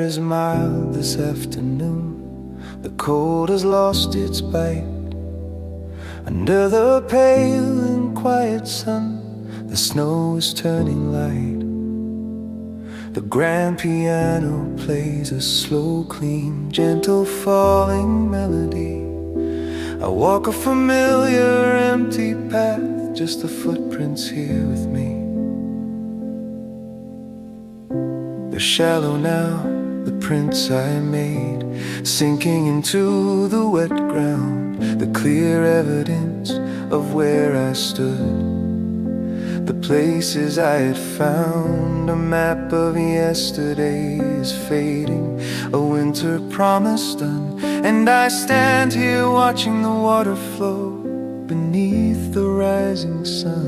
is mild this afternoon. The cold has lost its bite. Under the pale and quiet sun, the snow is turning light. The grand piano plays a slow, clean, gentle falling melody. I walk a familiar empty path, just the footprints here with me. They're shallow now, the prints I made, sinking into the wet ground, the clear evidence of where I stood, the places I had found. A map of yesterday is fading, a winter promise done, and I stand here watching the water flow beneath the rising sun.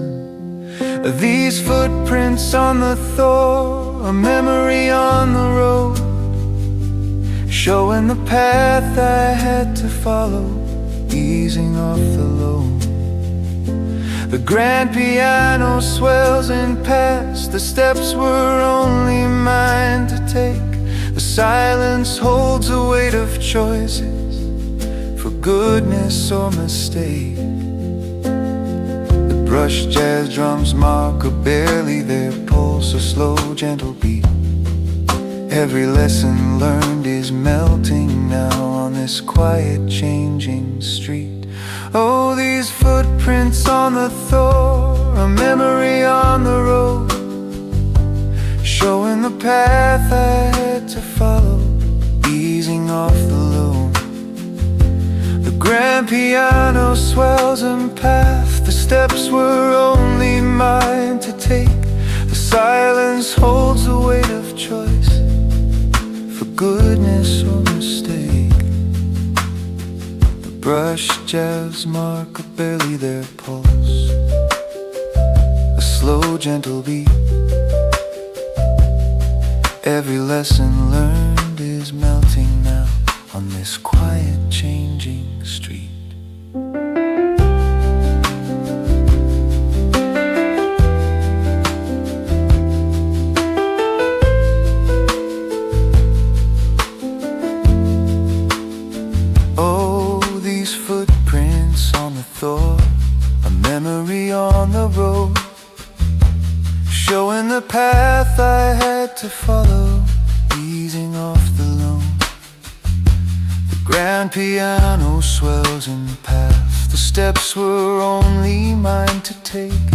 These footprints on the Thor, a memory on the road, showing the path I had to follow, easing off the load. The grand piano swells and past, the steps were only mine to take. The silence holds a weight of choices, for goodness or mistake. The brushed jazz drums mark a barely their pulse, a slow, gentle beat. Every lesson learned is melting now on this quiet, changing street. Oh, these footprints on the Thor, a memory on the road, showing the path I had to follow, easing off the load. The grand piano swells and path, the steps were only mine to take. The silence holds the weight of choice, for goodness or mistake. Brushed jazz mark a barely their pulse, a slow, gentle beat. Every lesson learned is melting now on this quiet, changing street. A memory on the road, showing the path I had to follow, easing off the load. The grand piano swells and path, the steps were only mine to take.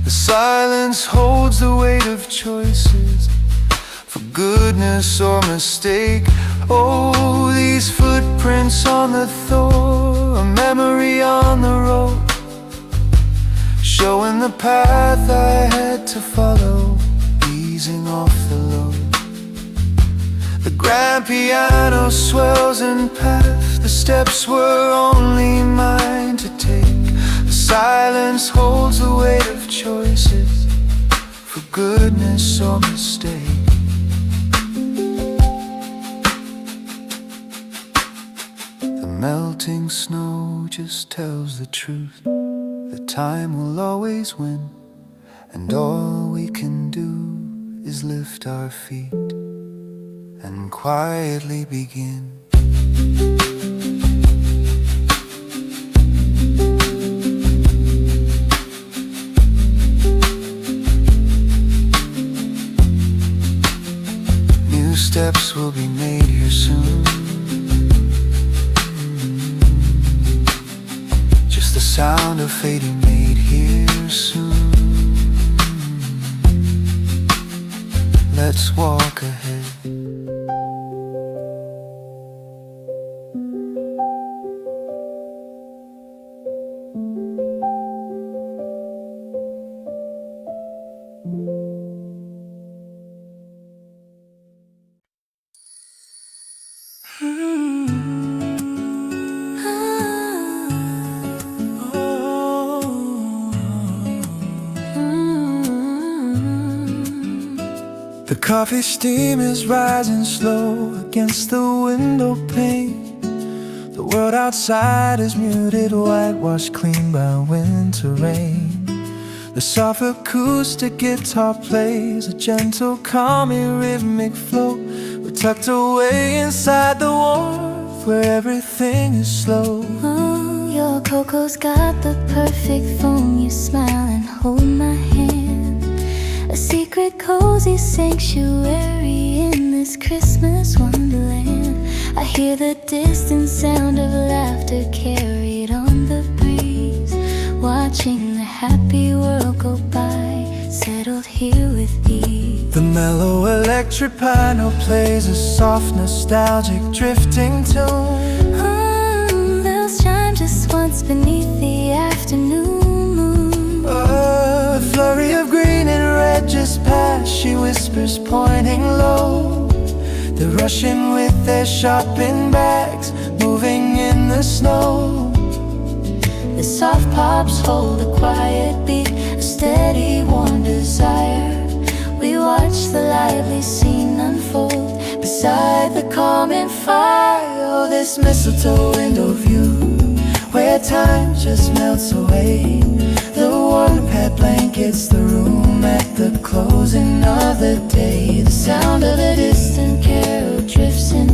The silence holds the weight of choices, for goodness or mistake. Oh, these footprints on the Thor, a memory on the road, showing the path I had to follow, easing off the load. The grand piano swells and path, the steps were only mine to take. The silence holds the weight of choices, for goodness or mistake. Melting snow just tells the truth, that time will always win, and all we can do is lift our feet and quietly begin. New steps will be made here soon, the sound of fading made here soon. Let's walk ahead. The coffee steam is rising slow against the window pane. The world outside is muted, whitewashed clean by winter rain. The soft acoustic guitar plays a gentle, calming, rhythmic flow. We're tucked away inside the warmth where everything is slow. Oh, your cocoa's got the perfect foam. You smile and hold my hand. A secret cozy sanctuary in this Christmas wonderland. I hear the distant sound of laughter carried on the breeze, watching the happy world go by, settled here with ease. The mellow electric piano plays a soft nostalgic drifting tune. Bells chime just once beneath the afternoon moon. A flurry of green and red just passed, she whispers pointing low. They're rushing with their shopping bags, moving in the snow. The soft pops hold a quiet beat, a steady warm desire. We watch the lively scene unfold beside the calming fire. Oh, this mistletoe window view, where time just melts away. The warm pet blankets the room at the closing of the day. The sound of a distant carol drifts in,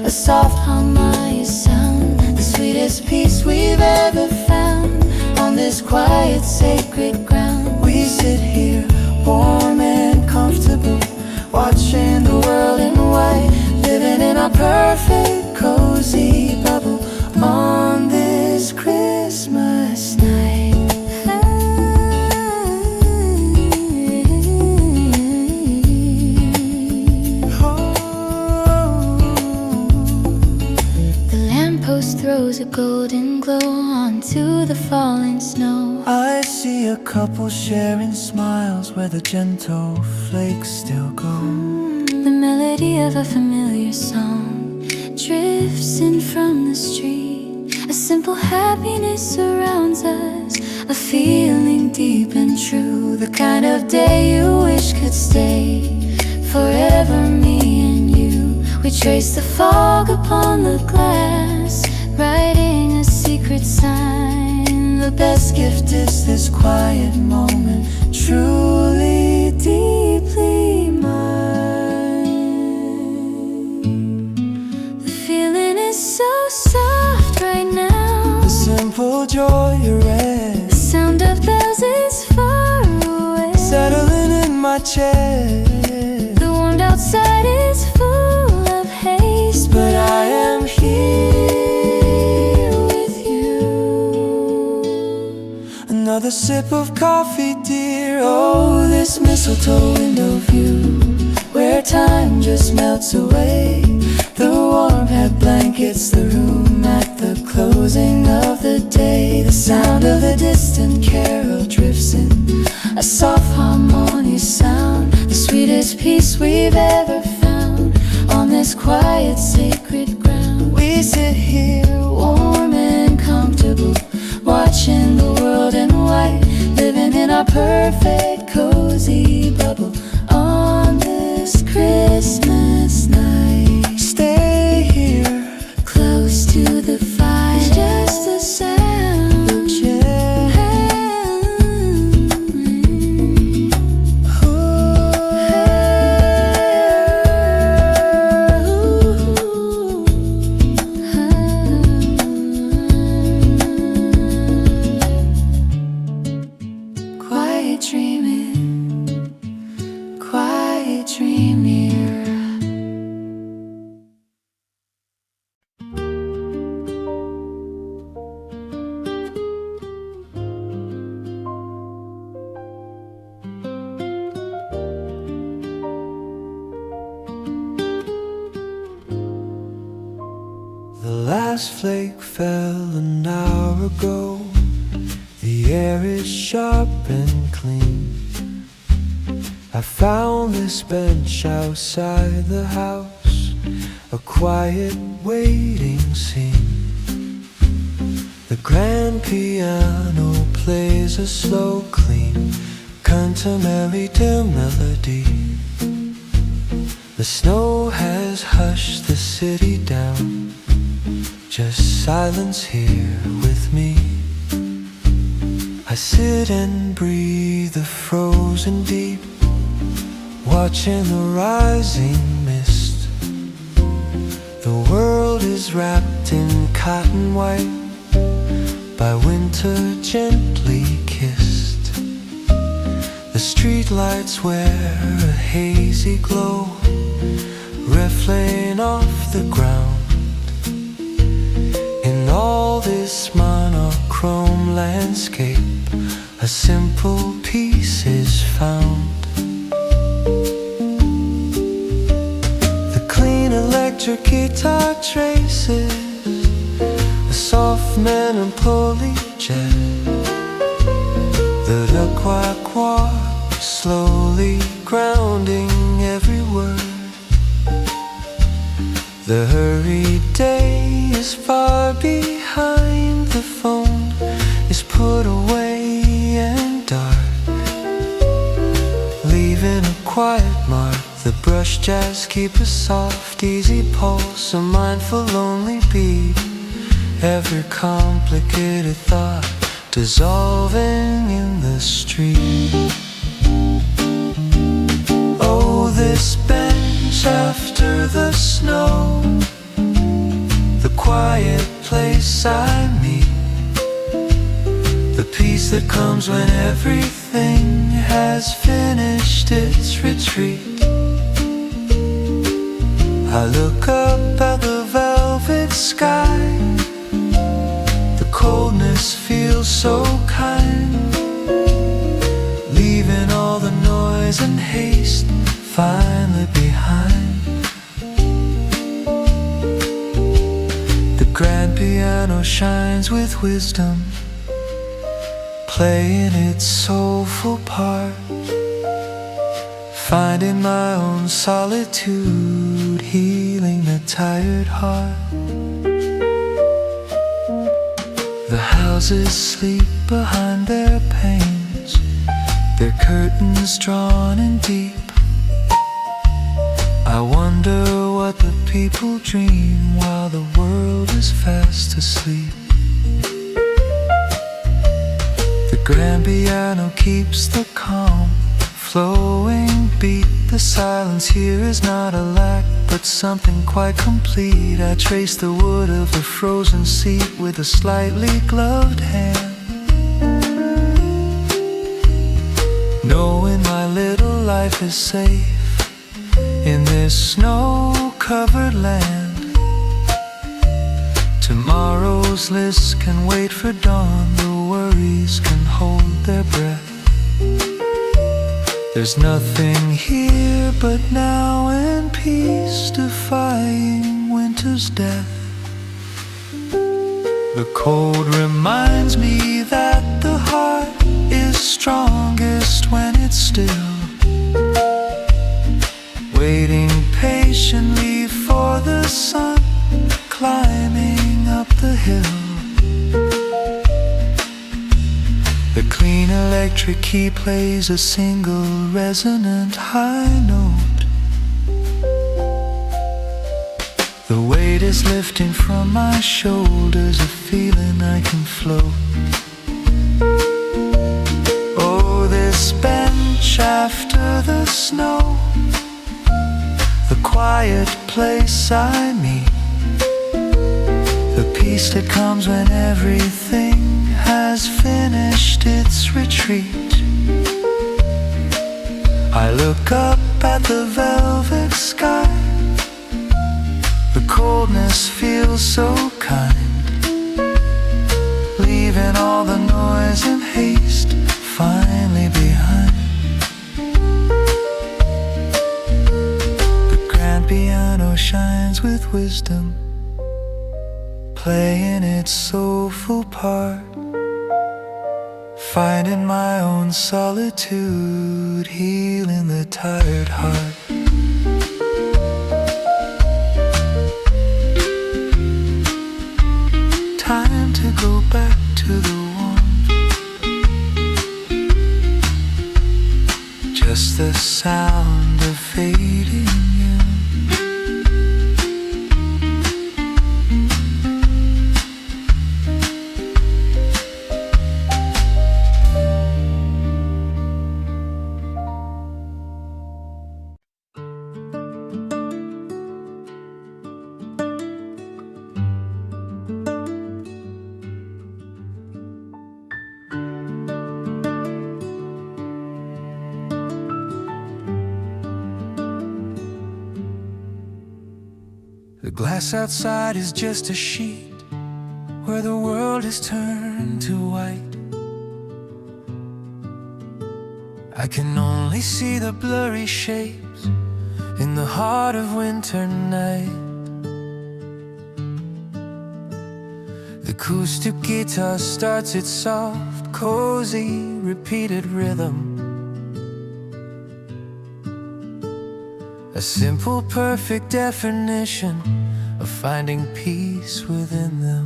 a soft harmonious sound, the sweetest peace we've ever found. On this quiet sacred ground, we sit here warm and comfortable, watching the world in white, living in our perfect cozy bubble on this Christmas night. Throws a golden glow onto the falling snow. I see a couple sharing smiles where the gentle flakes still go. The melody of a familiar song drifts in from the street. A simple happiness surrounds us, a feeling deep and true, the kind of day you wish could stay forever, me and you. We trace the fog upon the glass, writing a secret sign. The best gift is this quiet moment, truly, deeply mine. The feeling is so soft right now, the simple joy you read. The sound of bells is far away, settling in my chair. The warmth outside is full of haste, but I am here. Another sip of coffee, dear. Oh, this mistletoe window view, where time just melts away. The warm pet blankets the room at the closing of the day. The sound of a distant carol drifts in, a soft harmonious sound, the sweetest peace we've ever found. On this quiet sacred ground, we sit here warm and comfortable, watching the world in white, living in our perfect cozy bubble on this Christmas night. Stay here, close to the fire, it's just the sound of last flake fell an hour ago. The air is sharp and clean. I found this bench outside the house, a quiet waiting scene. The grand piano plays a slow, clean, contemplative melody. The snow has hushed the city down, just silence here with me. I sit and breathe the frozen deep, watching the rising mist The world is wrapped in cotton white, by winter gently kissed. The streetlights wear a hazy glow, reflecting off the ground. In all this monochrome landscape, a simple peace is found. The clean electric guitar traces a soft melancholy jazz. The quack slowly grounding every word. The hurried day is far behind. The phone is put away and dark, leaving a quiet mark. The brush jazz keep a soft, easy pulse, a mindful, lonely beat. Every complicated thought dissolving in the street. Oh, this bench after the snow, the quiet place I meet, the peace that comes when everything has finished its retreat. I look up at the velvet sky. The coldness feels so kind, leaving all the noise and haste finally behind. The grand piano shines with wisdom, playing its soulful part, finding my own solitude, healing the tired heart. The houses sleep behind their panes, their curtains drawn in deep. I wonder what the people dream while the world is fast asleep. The grand piano keeps the calm flowing beat. The silence here is not a lack, but something quite complete. I trace the wood of the frozen seat with a slightly gloved hand, knowing my little life is safe in this snow-covered land. Tomorrow's list can wait for dawn, the worries can hold their breath. There's nothing here but now and peace, defying winter's death. The cold reminds me that the heart is strongest when it's still, waiting patiently for the sun climbing up the hill. The clean electric key plays a single resonant high note. The weight is lifting from my shoulders, a feeling I can float. Oh, this bench after the snow, the quiet place I meet, the peace that comes when everything has finished its retreat. I look up at the velvet sky. The coldness feels so kind, leaving all the noise and haste finally behind. The grand piano shines with wisdom, playing its soulful part, finding my own solitude, healing the tired heart. Time to go back to the warmth, just the sound of fading you. glass outside is just a sheet where the world has turned to white. I can only see the blurry shapes in the heart of winter night. The acoustic guitar starts its soft, cozy, repeated rhythm. A simple, perfect definition of finding peace within them.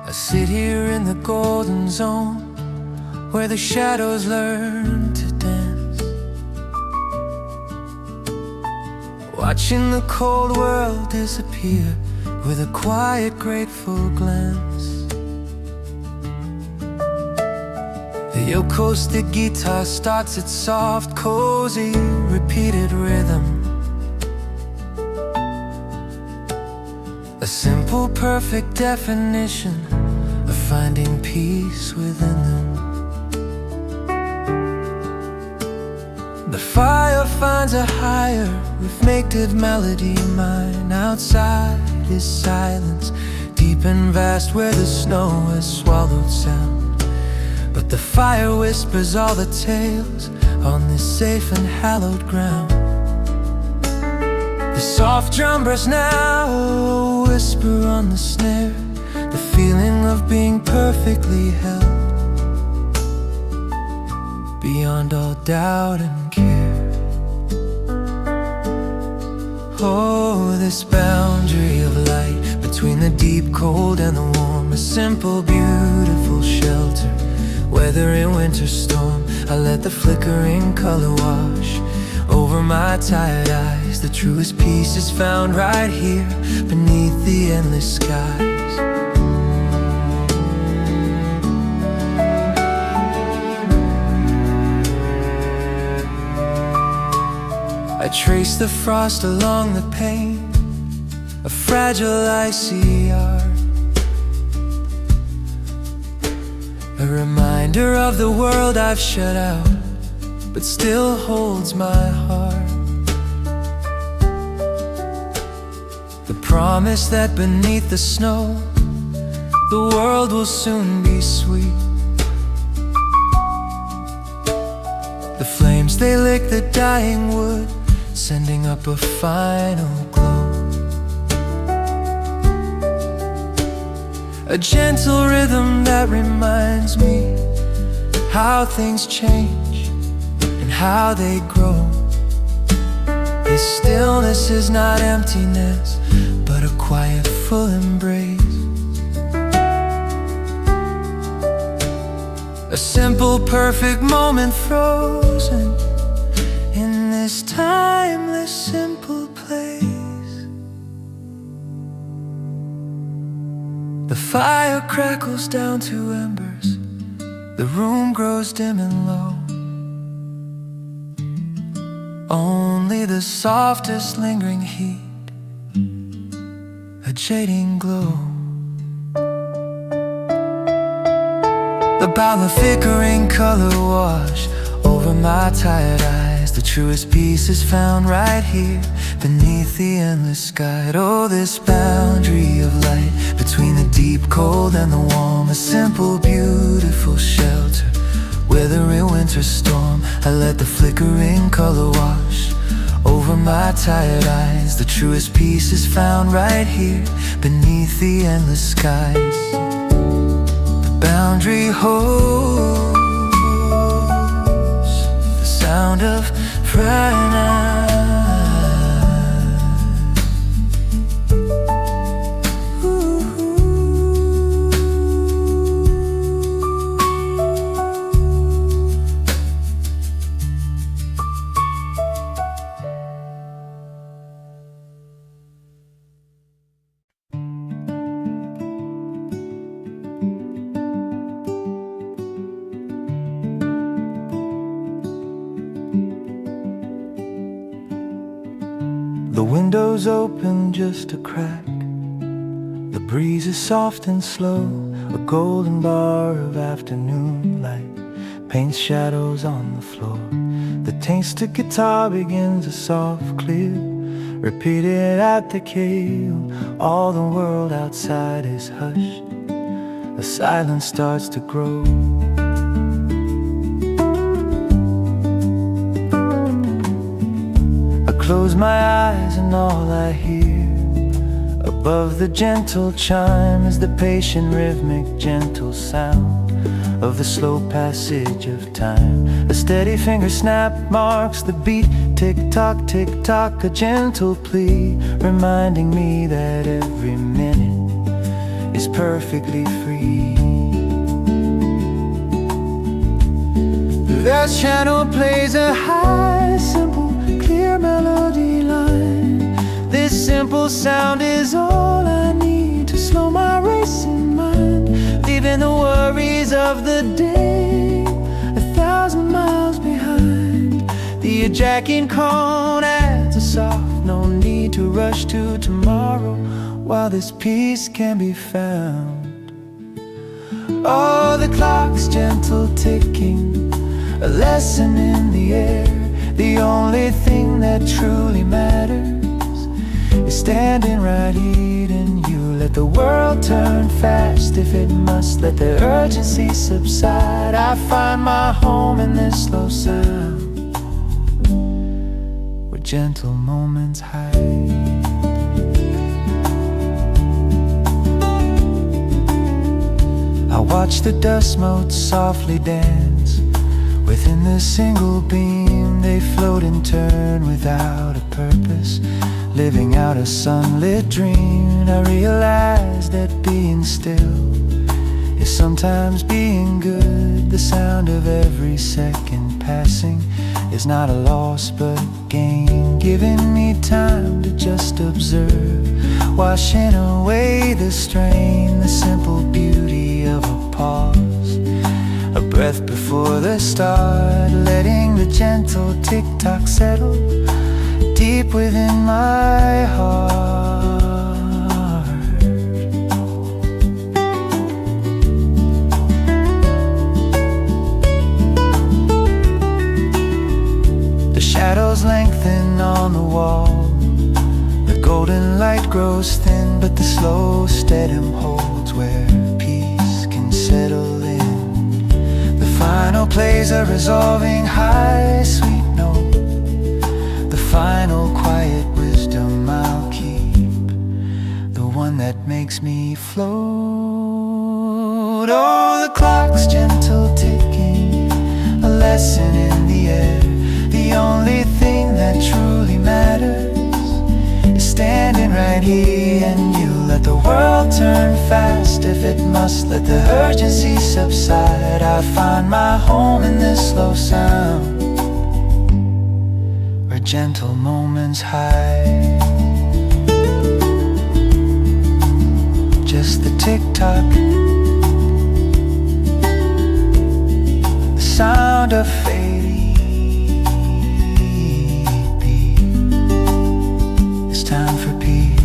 I sit here in the golden zone where the shadows learn to dance, watching the cold world disappear with a quiet, grateful glance. The acoustic guitar starts its soft, cozy, repeated rhythm. A simple, perfect definition of finding peace within them. The fire finds a higher, reflected melody. Mine outside is silence, deep and vast where the snow has swallowed sound. But the fire whispers all the tales on this safe and hallowed ground. The soft drum bursts now, a whisper on the snare, the feeling of being perfectly held beyond all doubt and care. Oh, this boundary of light between the deep cold and the warm, a simple, beautiful shelter. Weather in winter storm, I let the flickering color wash over my tired eyes. The truest peace is found right here beneath the endless skies. I trace the frost along the pane, a fragile icy art, a reminder of the world I've shut out, but still holds my heart. The promise that beneath the snow, the world will soon be sweet. The flames, they lick the dying wood, sending up a final glow. A gentle rhythm that reminds me how things change and how they grow. This stillness is not emptiness, but a quiet, full embrace. A simple, perfect moment frozen in this timeless, simple place. The fire crackles down to embers, the room grows dim and low. Only the softest lingering heat, a jading glow. About the flickering color wash over my tired eyes. The truest peace is found right here beneath the endless sky. Oh, this boundary of light between the deep cold and the warm, a simple, beautiful shelter. Whether in winter storm, I let the flickering color wash over my tired eyes. The truest peace is found right here beneath the endless skies. The boundary holds the sound of fright night. The window's open just a crack. The breeze is soft and slow. A golden bar of afternoon light paints shadows on the floor. The Taints the guitar begins a soft clear, repeated at the keel. All the world outside is hushed, the silence starts to grow. I close my eyes and all I hear above the gentle chime is the patient rhythmic gentle sound of the slow passage of time. A steady finger snap marks the beat. Tick-tock, tick-tock, a gentle plea, reminding me that every minute is perfectly free. The channel plays a high, simple, clear melody line. This simple sound is all I need to slow my racing mind, leaving the worries of the day 1,000 miles behind. The jacking cone adds a soft, no need to rush to tomorrow while this peace can be found. Oh, the clock's gentle ticking, a lesson in the air. The only thing that truly matters is standing right here in you. Let the world turn fast if it must, let the urgency subside. I find my home in this slow sound where gentle moments hide. I watch the dust motes softly dance within the single beam. They float and turn without a purpose, living out a sunlit dream. I realize that being still is sometimes being good. The sound of every second passing is not a loss but a gain, giving me time to just observe, washing away the strain. The simple beauty of a pause, a breath before the start, letting the gentle tick-tock settle deep within my heart. The shadows lengthen on the wall, the golden light grows thin, but the slow steadiness holds where peace can settle in. The final plays a resolving high, sweet note, the final quiet wisdom I'll keep, the one that makes me float. Oh, the clock's gentle ticking, a lesson in the air. The only thing that truly matters is standing right here and you. Let the world turn fast if it must, let the urgency subside. I find my home in this slow sound where gentle moments hide. Just the tick-tock, the sound of fading beat. It's time for peace.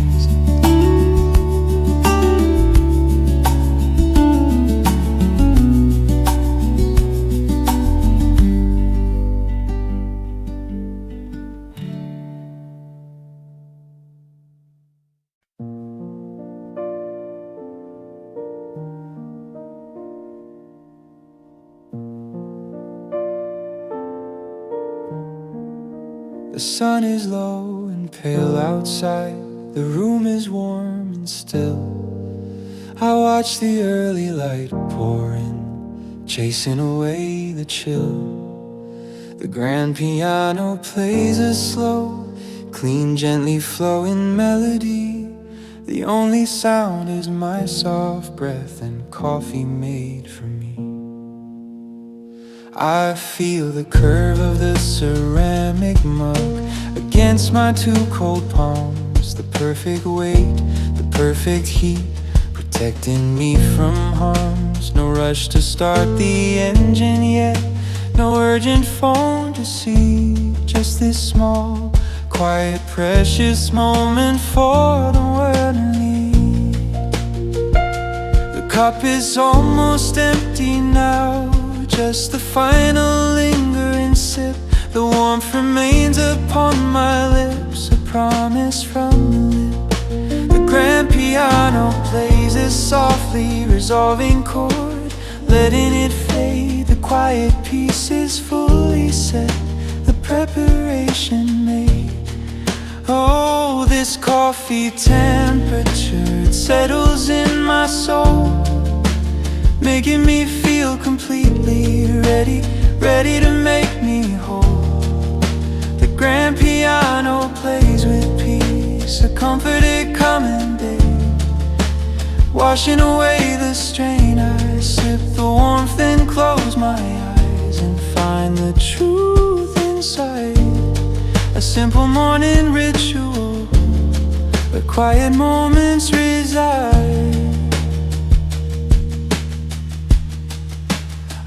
The sun is low and pale outside, the room is warm and still. I watch the early light pour in, chasing away the chill. The grand piano plays a slow, clean, gently flowing melody. The only sound is my soft breath and coffee made for me. I feel the curve of the ceramic mug against my two cold palms. The perfect weight, the perfect heat, protecting me from harms. No rush to start the engine yet, no urgent phone to see. Just this small, quiet, precious moment for the world to need. The cup is almost empty now, just the final lingering sip. The warmth remains upon my lips, a promise from the lip. The grand piano plays a softly resolving chord, letting it fade. The quiet piece is fully set, the preparation made. Oh, this coffee temperature, it settles in my soul, making me feel completely ready, ready to make me whole. The grand piano plays with peace, a comforted coming day, washing away the strain. I sip the warmth and close my eyes and find the truth inside. A simple morning ritual where quiet moments reside.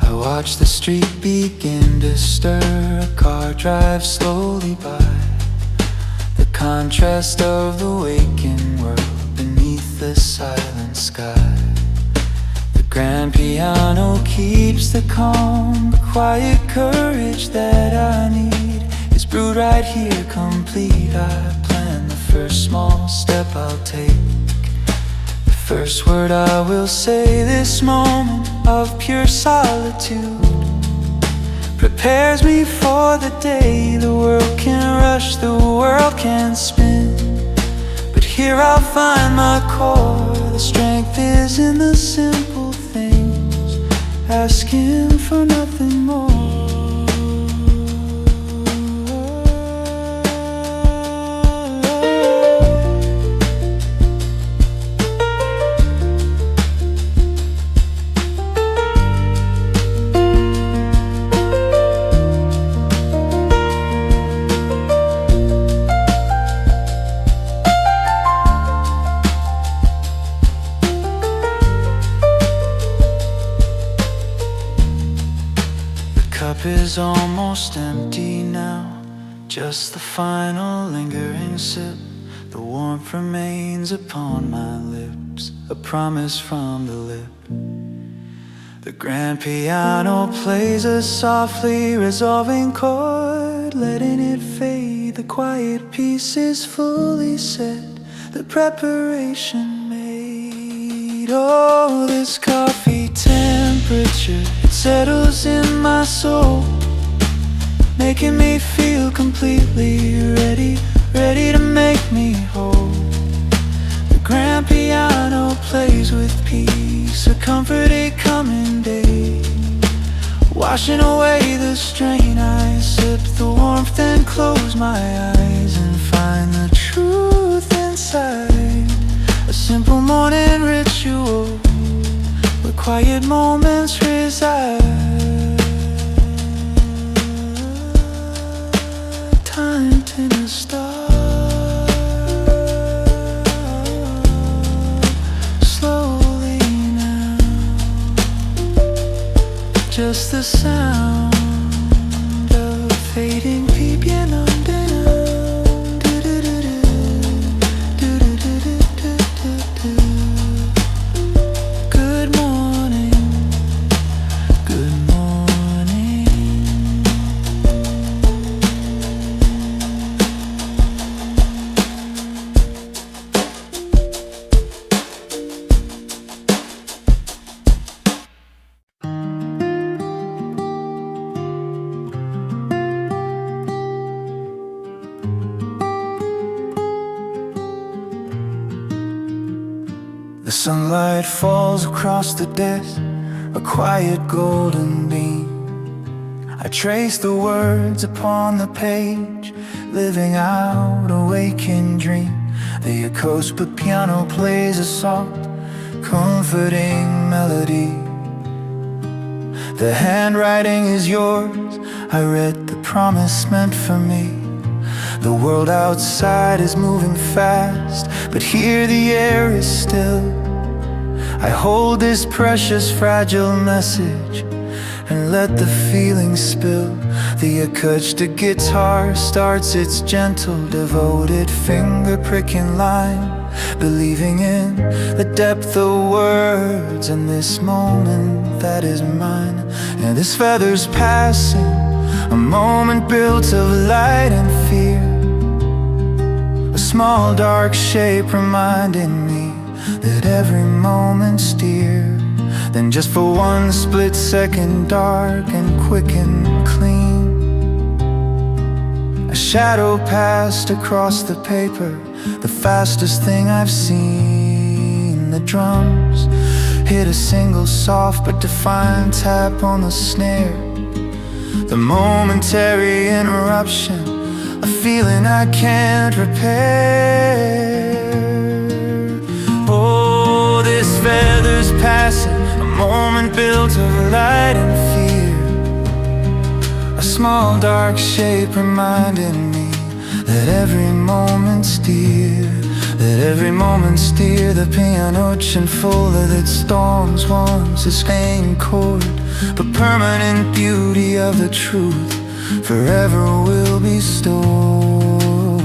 I watch the street begin to stir, a car drives slowly by. The contrast of the waking world beneath the silent sky. The grand piano keeps the calm, the quiet courage that I need is brewed right here, complete. I plan the first small step I'll take, the first word I will say. This moment of pure solitude prepares me for the day. The world can rush, the world can spin, but here I'll find my core. The strength is in the simple things, asking for nothing more. Is almost empty now, just the final lingering sip. The warmth remains upon my lips, a promise from the lip. The grand piano plays a softly resolving chord, letting it fade. The quiet piece is fully set, the preparation made. Oh, this coffee temperature, it settles in my soul, making me feel completely ready, ready to make me whole. The grand piano plays with peace, a comforted coming day, washing away the strain. I sip the warmth and close my eyes and find the truth inside. A simple morning ritual where quiet moments reside. Time to start slowly now, just the sound of fading piano. Good morning, good morning. The sunlight falls across the desk, a quiet golden beam. I trace the words upon the page, living out a waking dream. The acoustic piano plays a soft, comforting melody. The handwriting is yours, I read the promise meant for me. The world outside is moving fast, but here the air is still. I hold this precious, fragile message and let the feelings spill. The acoustic guitar starts its gentle, devoted finger-pricking line, believing in the depth of words in this moment that is mine. And this feather's passing a moment built of light and fear. A small dark shape reminding me that every moment's dear. Then just for one split second, dark and quick and clean, a shadow passed across the paper, the fastest thing I've seen. The drums hit a single soft but defiant tap on the snare. The momentary interruption, a feeling I can't repair. Oh, this feather's passing, a moment built of light and fear. A small dark shape reminding me that every moment's dear. That every moment's dear. The piano unfolded its storms once, a staying chord, but permanent beauty of the truth forever will be stored.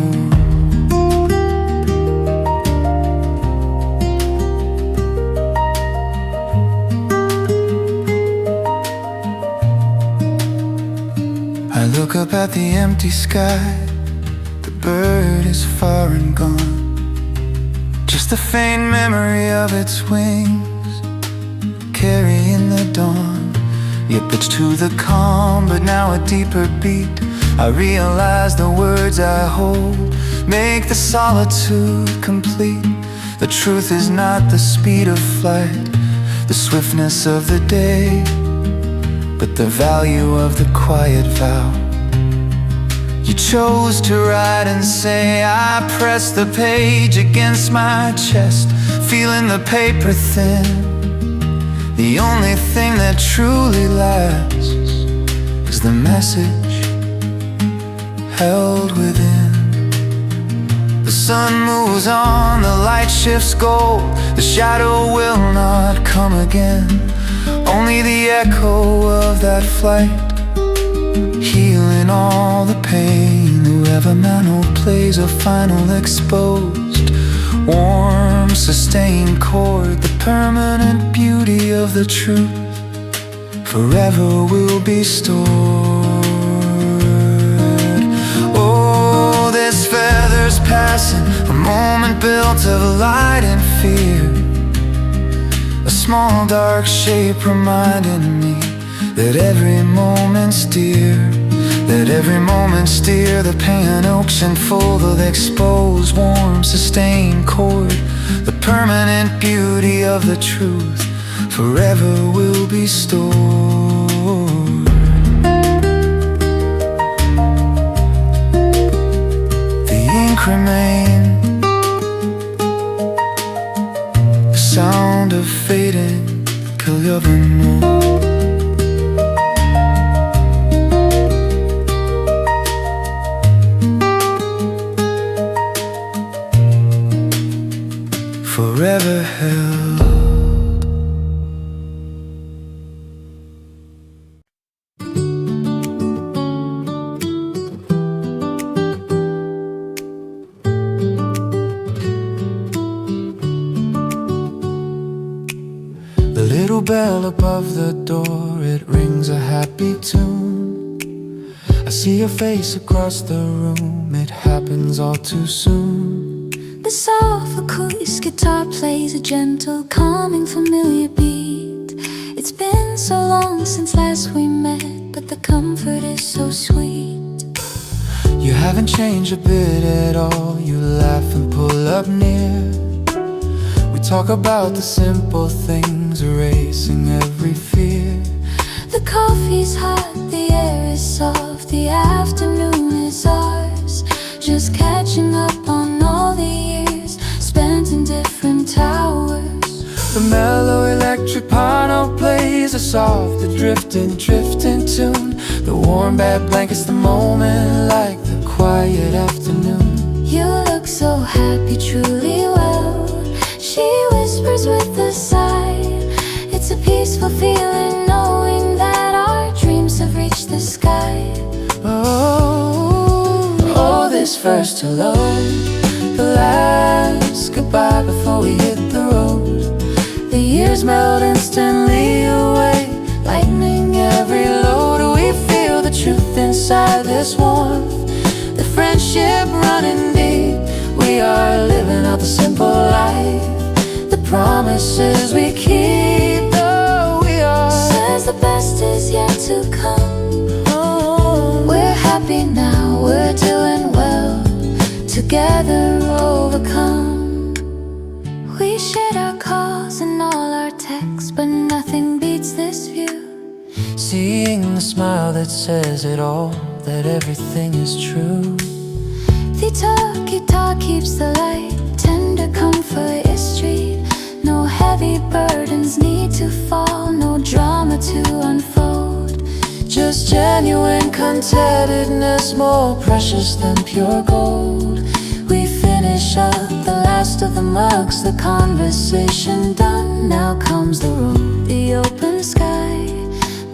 I look up at the empty sky. The bird is far and gone, just a faint memory of its wings carrying the dawn. Yet pitched to the calm, but now a deeper beat. I realize the words I hold make the solitude complete. The truth is not the speed of flight, the swiftness of the day, but the value of the quiet vow you chose to write and say. I press the page against my chest, feeling the paper thin. The only thing that truly lasts is the message held within. The sun moves on, the light shifts gold. The shadow will not come again, only the echo of that flight, healing all the pain. Whoever man who plays a final exposed, warm, sustained chord. The permanent beauty of the truth forever will be stored. Oh, this feather's passing, a moment built of light and fear. A small dark shape reminding me that every moment's dear. That every moment's dear. The piano unfolded, exposed, warm, sustained chord. The permanent beauty of the truth forever will be stored. The ink remains, the sound of fading Cafe. Forever held. The little bell above the door, it rings a happy tune. I see your face across the room, it happens all too soon. The soft acoustic guitar plays a gentle, calming, familiar beat. It's been so long since last we met, but the comfort is so sweet. You haven't changed a bit at all. You laugh and pull up near. We talk about the simple things, erasing every fear. The coffee's hot, the air is soft, the afternoon is ours. Just catching up on all the years spent in different towers. The mellow electric piano plays a soft, drifting tune. The warm bed blankets the moment like the quiet afternoon. You look so happy, truly well, she whispers with a sigh. It's a peaceful feeling knowing that our dreams have reached the sky. Oh, this first hello, the last goodbye before we hit the road. The years melt instantly away, lightening every load. We feel the truth this warmth, the friendship running deep. We are living out the simple life, the promises we keep. Though we are says the best is yet to come. We're happy now, we're doing well, together overcome. We shared our calls and all our texts, but nothing beats this view. Seeing the smile that says it all, that everything is true. The talkie-talk keeps the light, tender comfort is street. No heavy burdens need to fall, no drama to unfold. Just genuine contentedness, more precious than pure gold. We finish up the last of the mugs, the conversation done. Now comes the road, the open sky,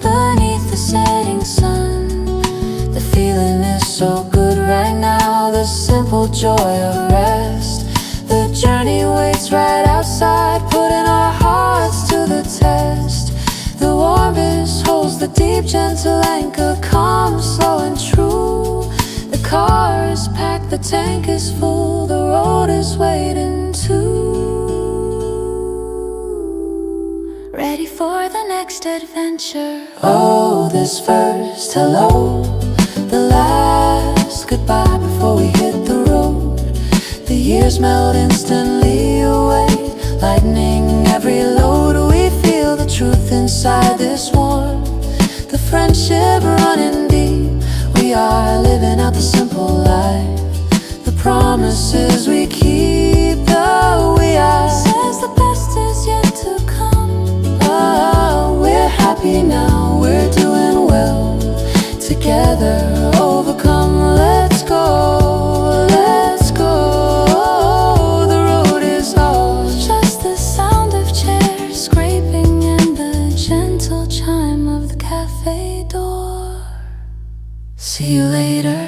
beneath the setting sun. The feeling is so good right now, the simple joy of rest. The journey waits right outside, putting our hearts to the test. The warmest holds the deep, gentle anchor, calm, slow and true. The car is packed, the tank is full, the road is waiting too. Ready for the next adventure. Oh, this first hello, The last goodbye before we hit the road. The years melt instantly away, lightening every load. We feel the truth inside this warmth, the friendship running deep. We are living out the simple life, the promises we keep. Though we are says the best is yet to come. Oh, we're happy now, we're doing well, together overcome. Let's go, let's go. The road is ours, just the sound of chairs scraping and the gentle chime of the cafe door. See you later.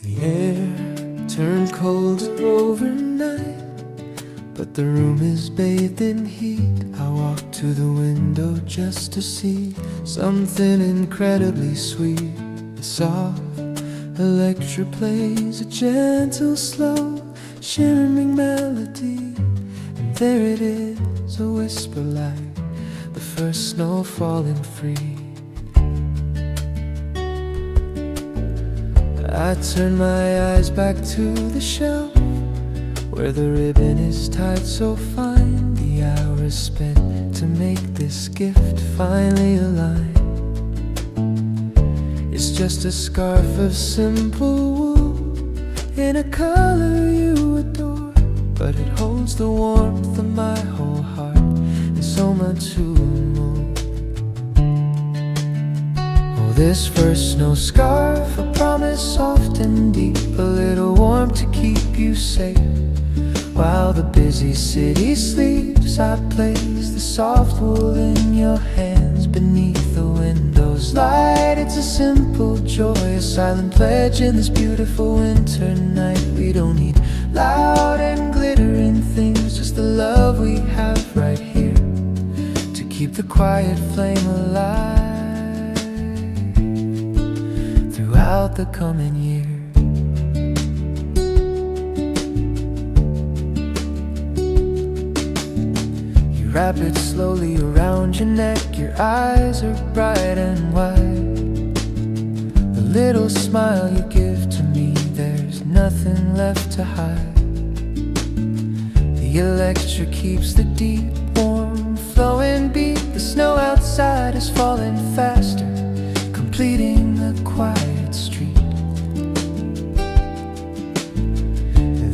The air turned colder overnight, but the room is bathed in heat. I walk to the window just to see something incredibly sweet. The soft electric plays a gentle, slow, shimmering melody, and there it is, a whisper like the first snow falling free. I turn my eyes back to the shelf where the ribbon is tied so fine. The hours spent to make this gift finally align. It's just a scarf of simple wool in a color you adore, but it holds the warmth of my whole heart and so much more. Oh, this first snow scarf, a promise soft and deep, a little warm to keep you safe. While the busy city sleeps, I place the soft wool in your hands beneath the window's light. It's a simple joy, a silent pledge in this beautiful winter night. We don't need loud and glittering things, just the love we have right here to keep the quiet flame alive throughout the coming year. Wrap it slowly around your neck, your eyes are bright and wide. The little smile you give to me, there's nothing left to hide. The electric keeps the deep, warm, flowing beat. The snow outside is falling faster, completing a quiet street.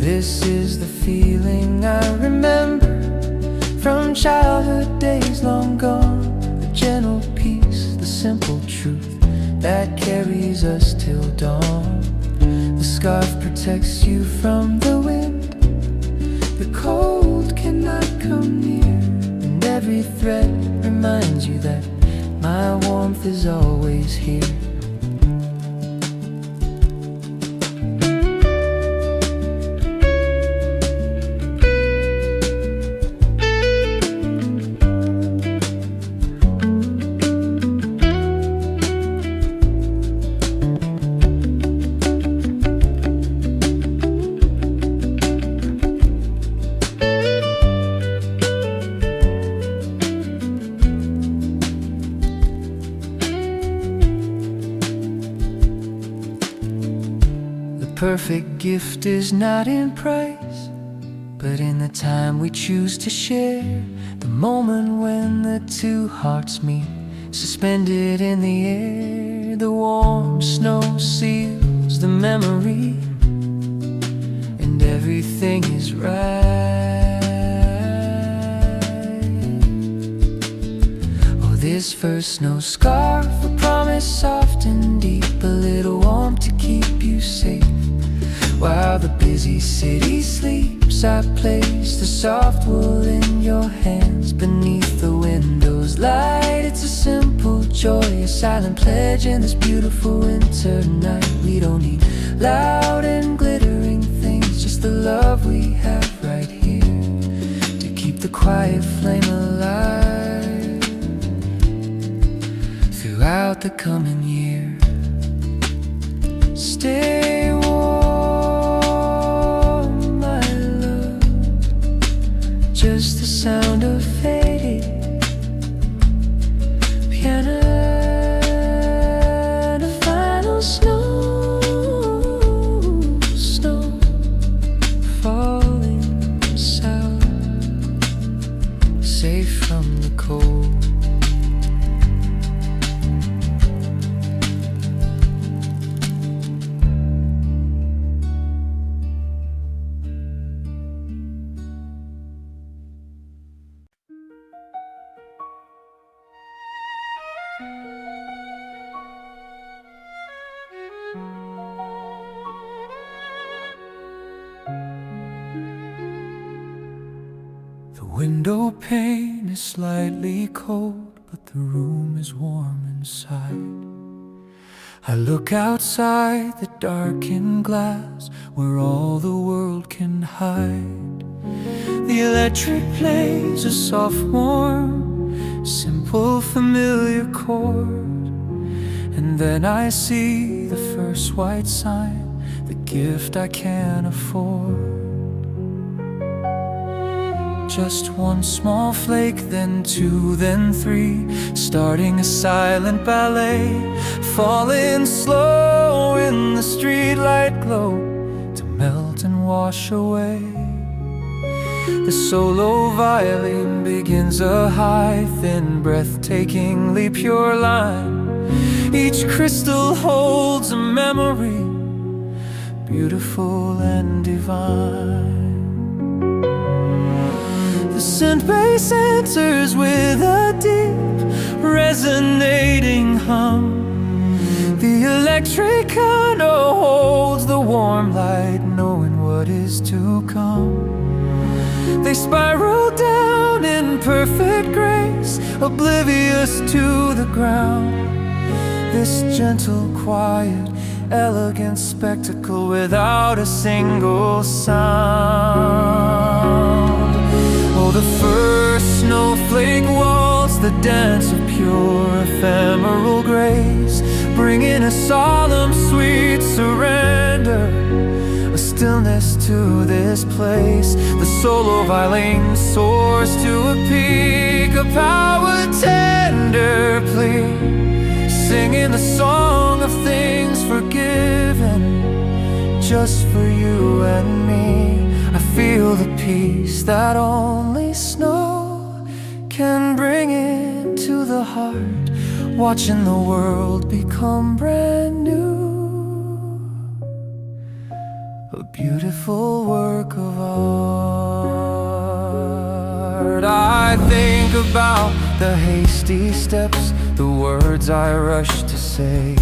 This is the feeling I remember from childhood days long gone. The gentle peace, the simple truth that carries us till dawn. The scarf protects you from the wind, the cold cannot come near, and every thread reminds you that my warmth is always here. Perfect gift is not in price, but in the time we choose to share. The moment when the two hearts meet, suspended in the air. The warm snow seals the memory, and everything is right. Oh, this first snow scarf, a promise soft and deep, a little warmth to keep you safe. While the busy city sleeps, I place the soft wool in your hands beneath the window's light. It's a simple joy, a silent pledge in this beautiful winter night. We don't need loud and glittering things, just the love we have right here to keep the quiet flame alive throughout the coming year. Stay warm, my love, just the sound of fading piano and a final snow falling south, safe from the cold. The window pane is slightly cold, but the room is warm inside. I look outside the darkened glass where all the world can hide. The electric plays a soft, warm, simple, familiar chord. And then I see the first white sign, the gift I can't afford. Just one small flake, then two, then three, starting a silent ballet, falling slow in the streetlight glow to melt and wash away. The solo violin begins a high, thin, breathtakingly pure line. Each crystal holds a memory, beautiful and divine. The synth bass enters with a deep, resonating hum. The electric piano holds the warm light, knowing what is to come. They spiral down in perfect grace, oblivious to the ground. This gentle, quiet, elegant spectacle without a single sound. Oh, the first snowflake waltz, the dance of pure ephemeral grace, bringing a solemn, sweet surrender, a stillness to this place. The solo violin soars to a peak, a power tender plea, singing the song of things forgiven, just for you and me. I feel the peace that only snow can bring into the heart, watching the world become brand new, a beautiful work of art. I think about the hasty steps, the words I rush to say.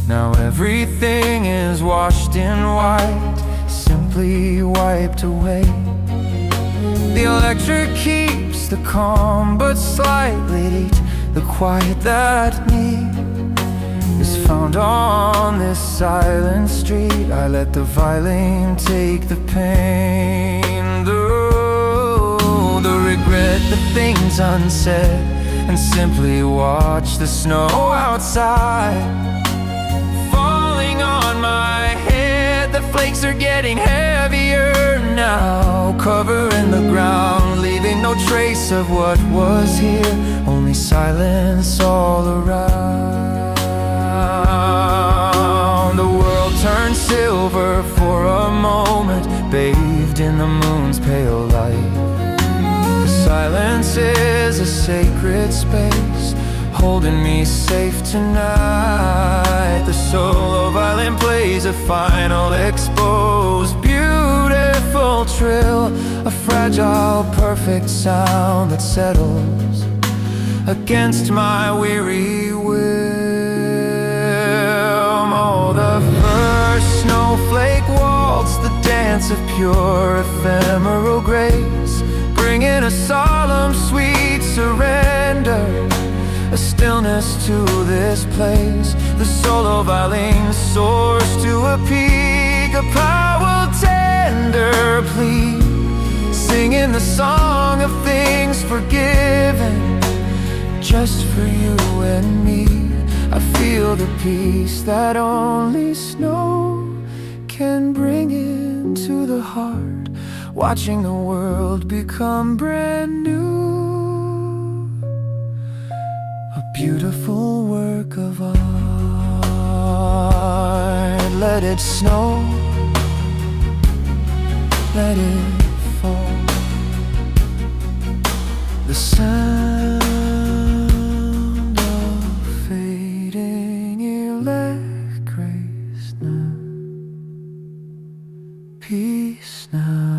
Now everything is washed in white, simply wiped away. The electric keeps the calm, but slightly the quiet that me is found on this silent street. I let the violin take the pain, the regret, the things unsaid, and simply watch the snow outside falling on my head. The flakes are getting heavier now, covering the ground, leaving no trace of what was here, only silence all around. The world turned silver for a moment, bathed in the moon's pale light. The silence is a sacred space, holding me safe tonight. The solo violin plays a final exposed, beautiful trill, a fragile, perfect sound that settles against my weary will. Oh, the first snowflake waltz, the dance of pure ephemeral grace, bringing a solemn, sweet surrender, a stillness to this place. The solo violin soars to a peak, a power tender plea, singing the song of things forgiven, just for you and me. I feel the peace that only snow can bring into the heart, watching the world become brand new, a beautiful work of art. Let it snow, let it fall, the sound of fading electric snow. Peace now.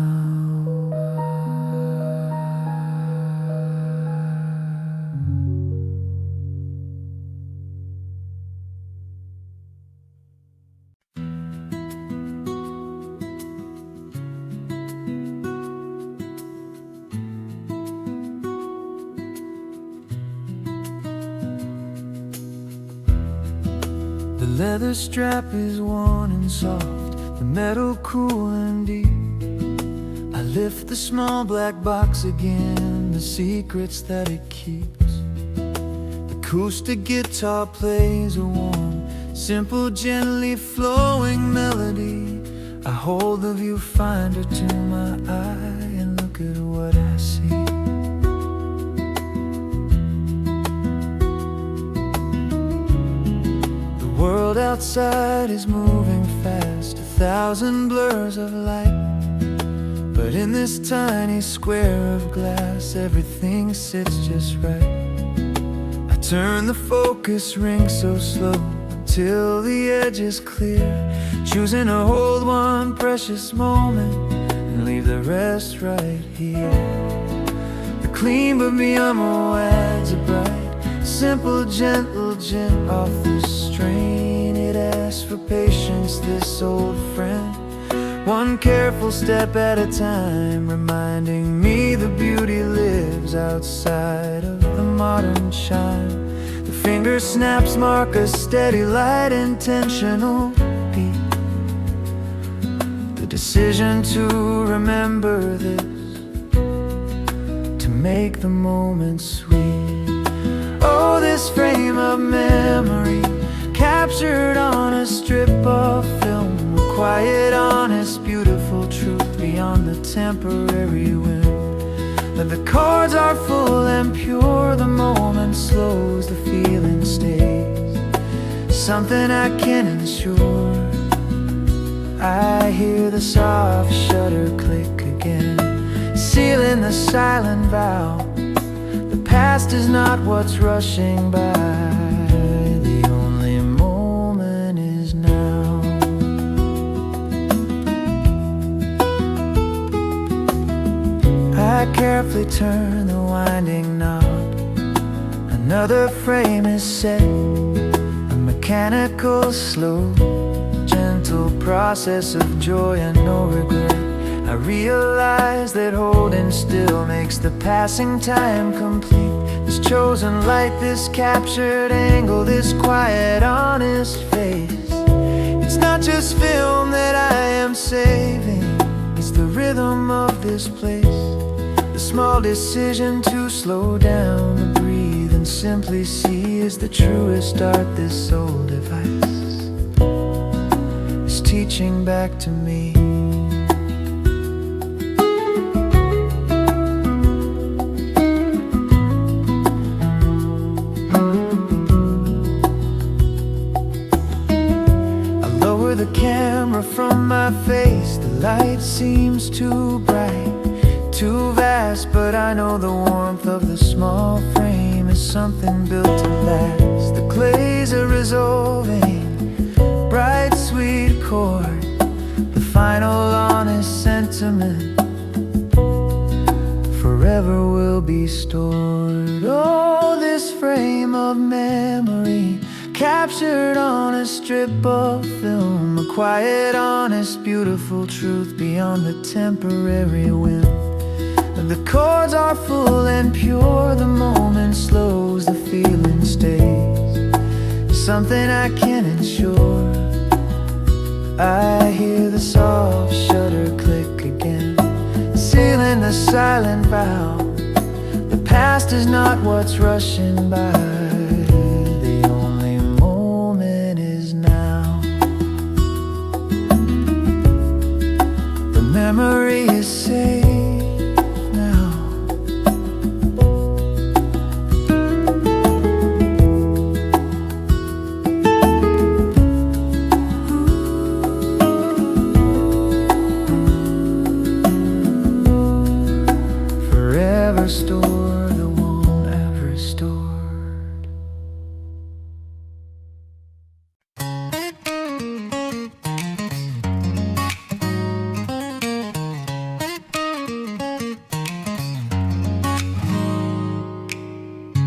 The leather strap is worn and soft, the metal cool and deep. I lift the small black box again, the secrets that it keeps. The acoustic guitar plays a warm, simple, gently flowing melody. I hold the viewfinder to my eye and look at what I see. The world outside is moving fast, 1,000 blurs of light, but in this tiny square of glass, everything sits just right. I turn the focus ring so slow till the edge is clear, choosing to hold one precious moment and leave the rest right here. The clean but miyamo adds a bright, simple, gentle gent off the strain. It asks for patience, this old friend, one careful step at a time, reminding me the beauty lives outside of the modern chime. The finger snaps mark a steady, light, intentional beat. The decision to remember this, to make the moment sweet. Oh, this frame of memory, captured on a strip of film, a quiet, honest, beautiful truth beyond the temporary whim. That the chords are full and pure, the moment slows, the feeling stays, something I can ensure. I hear the soft shutter click again, sealing the silent vow. The past is not what's rushing by, the only moment is now. I carefully turn the winding knob, another frame is set, a mechanical, slow, gentle process of joy and no regret. I realize that holding still makes the passing time complete. This chosen light, this captured angle, this quiet, honest face. It's not just film that I am saving, it's the rhythm of this place. The small decision to slow down, to breathe and simply see is the truest art this old device is teaching back to me. The camera from my face, the light seems too bright, too vast, but I know the warmth of the small frame is something built to last. The clays are resolving, bright sweet chord, the final honest sentiment forever will be stored. Oh, this frame of memory captured on a strip of film, a quiet, honest, beautiful truth beyond the temporary whim. And the chords are full and pure, the moment slows, the feeling stays. Something I can't ensure. I hear the soft shutter click again, sealing the silent vow. The past is not what's rushing by. Memory is safe now. Forever stored, I won't ever store.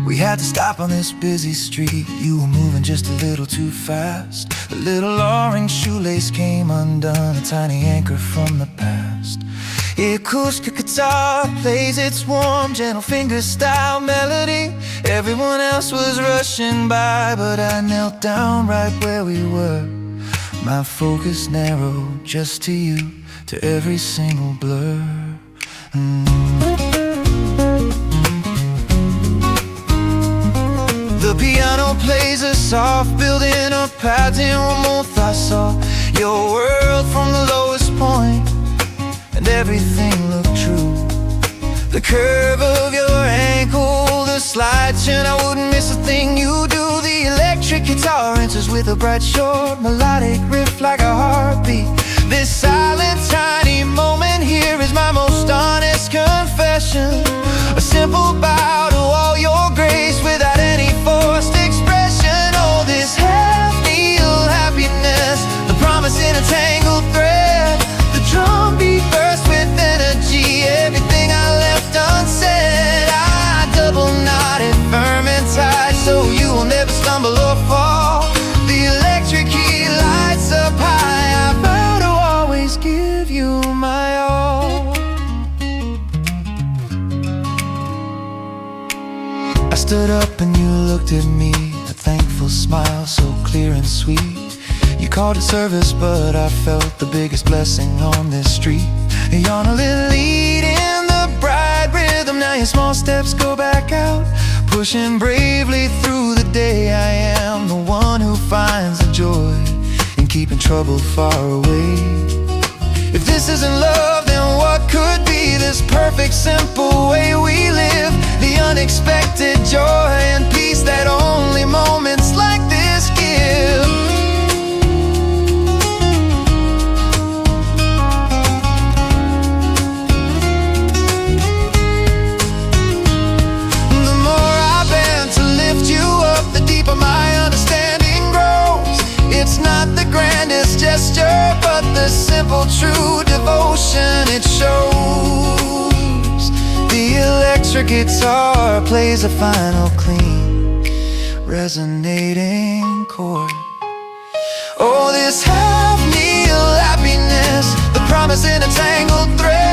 We had to stop on this busy street. You were moving just a little too fast. A little orange shoelace came undone, a tiny anchor from the past. The acoustic guitar plays its warm, gentle finger-style melody. Everyone else was rushing by, but I knelt down right where we were. My focus narrowed just to you, to every single blur. The piano plays a soft, building up paths in warmth. I saw your world from the lowest point, and everything looked true. The curve of your ankle, the slide turn, I wouldn't miss a thing you do. The electric guitar enters with a bright, short, melodic riff like a heartbeat. This silent, tiny moment here is my most honest confession. A simple bow to all your grace without any forced expression. Oh, this half-kneel happiness, the promise in a tangled thread. The drum beat burst with energy, everything I left unsaid. I double knotted, firm and tight, so you will never stumble or fall. The electric heat lights up high, I vow to always give you my all. I stood up and you looked at me, a thankful smile so clear and sweet. You called it service, but I felt the biggest blessing on this street. You're on a little lead in the bright rhythm, now your small steps go back out, pushing bravely through the day. I am the one who finds the joy in keeping trouble far away. If this isn't love, then what could be this perfect, simple way we live? The unexpected joy and peace that only moments like this give. The more I bend to lift you up, the deeper my understanding grows. It's not the grandest gesture, but the simple, true devotion it shows. The electric guitar plays a final, clean, resonating chord. Oh, this half-kneel happiness, the promise in a tangled thread.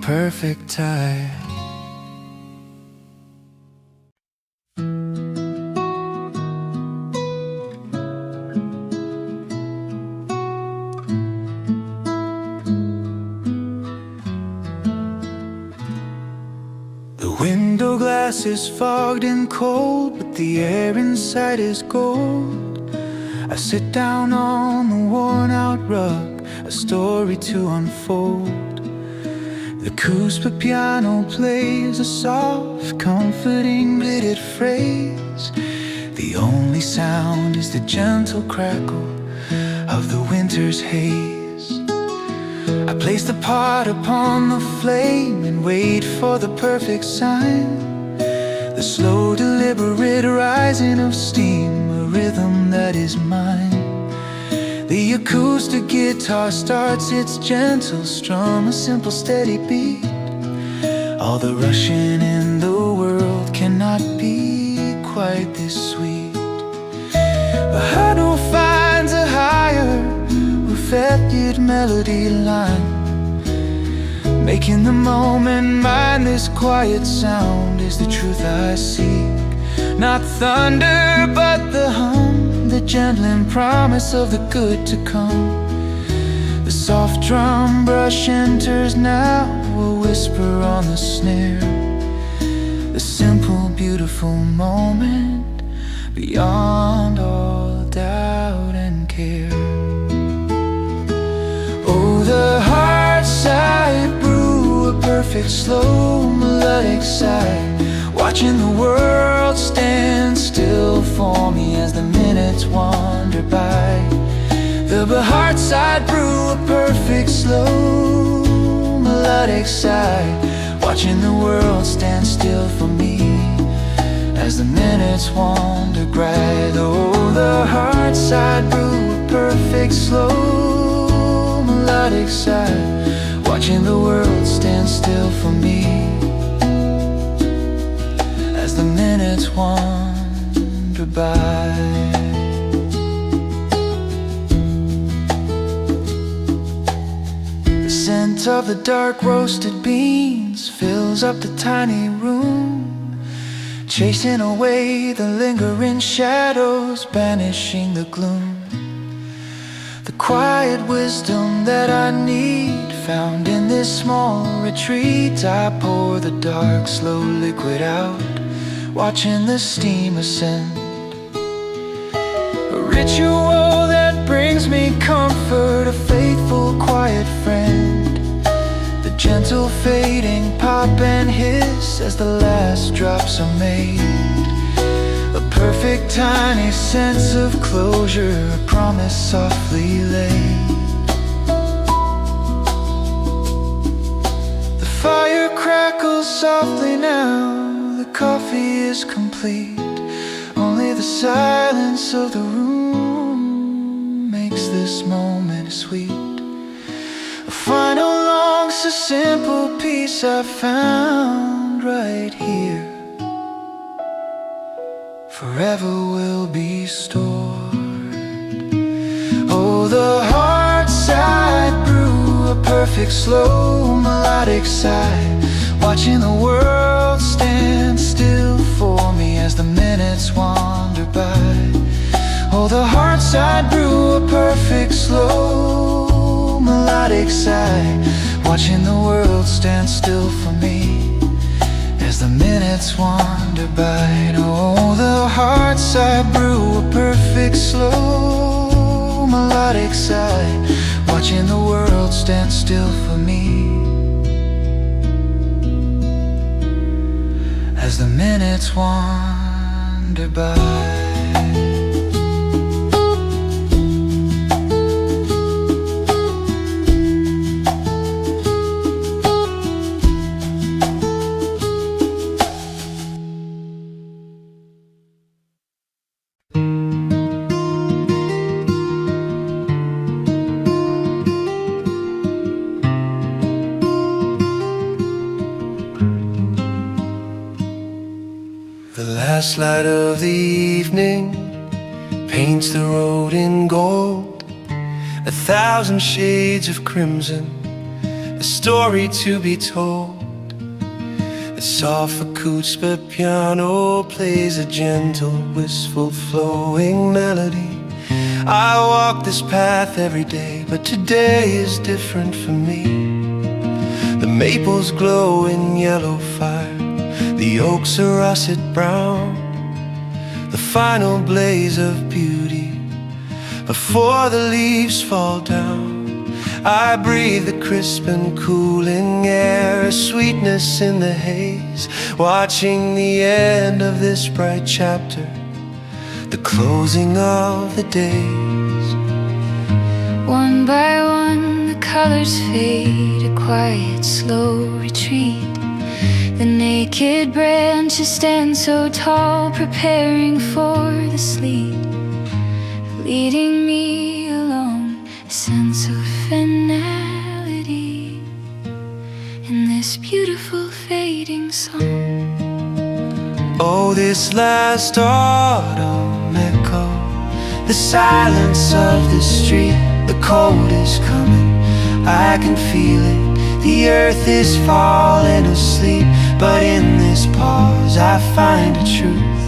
perfect time. The window glass is fogged and cold, but the air inside is gold. I sit down on the worn out rug, a story to unfold. The acoustic piano plays a soft, comforting bladed phrase. The only sound is the gentle crackle of the winter's haze. I place the pot upon the flame and wait for the perfect sign. The slow, deliberate rising of steam, a rhythm that is mine. The acoustic guitar starts its gentle strum, a simple steady beat. All the rushing in the world cannot be quite this sweet. A hurdle finds a higher, perfected melody line, making the moment mine. This quiet sound is the truth I seek. Not thunder, but the hum, the gentling promise of the good to come. The soft drum brush enters now, a whisper on the snare. The simple, beautiful moment beyond all doubt and care. Oh, the heart side brew, a perfect slow melodic sigh, watching the world stand still for me as the minutes wander by. The heart side brew, a perfect slow melodic sigh, watching the world stand still for me as the minutes wander by. Oh, the heart side brew, a perfect slow melodic sigh, watching the world stand still for me as the minutes wander by. The scent of the dark roasted beans fills up the tiny room, chasing away the lingering shadows, banishing the gloom. The quiet wisdom that I need, found in this small retreat. I pour the dark, slow liquid out, watching the steam ascend. A ritual that brings me comfort, a faithful, quiet friend. The gentle fading pop and hiss as the last drops are made. A perfect tiny sense of closure, a promise softly laid. The fire crackles softly now, the coffee is complete. Only the silence of the room makes this moment sweet. A final long, so simple piece I found right here, forever will be stored. Oh, the heart side brew, a perfect slow melodic sigh, watching the world stand still for me as the minutes wander by. Oh, the heart side brew, a perfect slow melodic sigh, watching the world stand still for me as the minutes wander by. Oh, the heart side brew, a perfect slow melodic sigh, watching the world stand still for me as the minutes wander by. The last light of the evening paints the road in gold, 1,000 shades of crimson, a story to be told. The soft acoustic piano plays a gentle, wistful, flowing melody. I walk this path every day, but today is different for me. The maples glow in yellow fire, the oaks are russet brown, the final blaze of beauty before the leaves fall down. I breathe the crisp and cooling air, a sweetness in the haze, watching the end of this bright chapter, the closing of the days. One by one the colors fade, a quiet slow retreat. The naked branches stand so tall, preparing for the sleet, leading me along a sense of finality in this beautiful fading song. Oh, this last autumn echo, the silence of the street. The cold is coming, I can feel it. The earth is falling asleep, but in this pause I find a truth,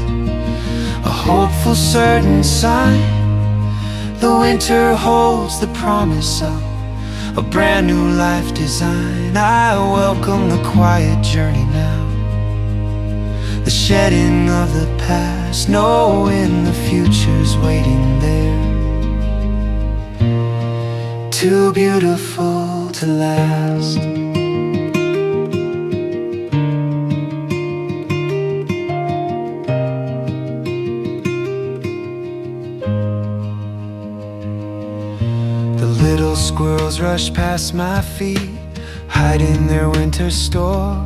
a hopeful certain sign. The winter holds the promise of a brand new life design. I welcome the quiet journey now, the shedding of the past, knowing the future's waiting there, too beautiful to last. Little squirrels rush past my feet, hiding their winter store.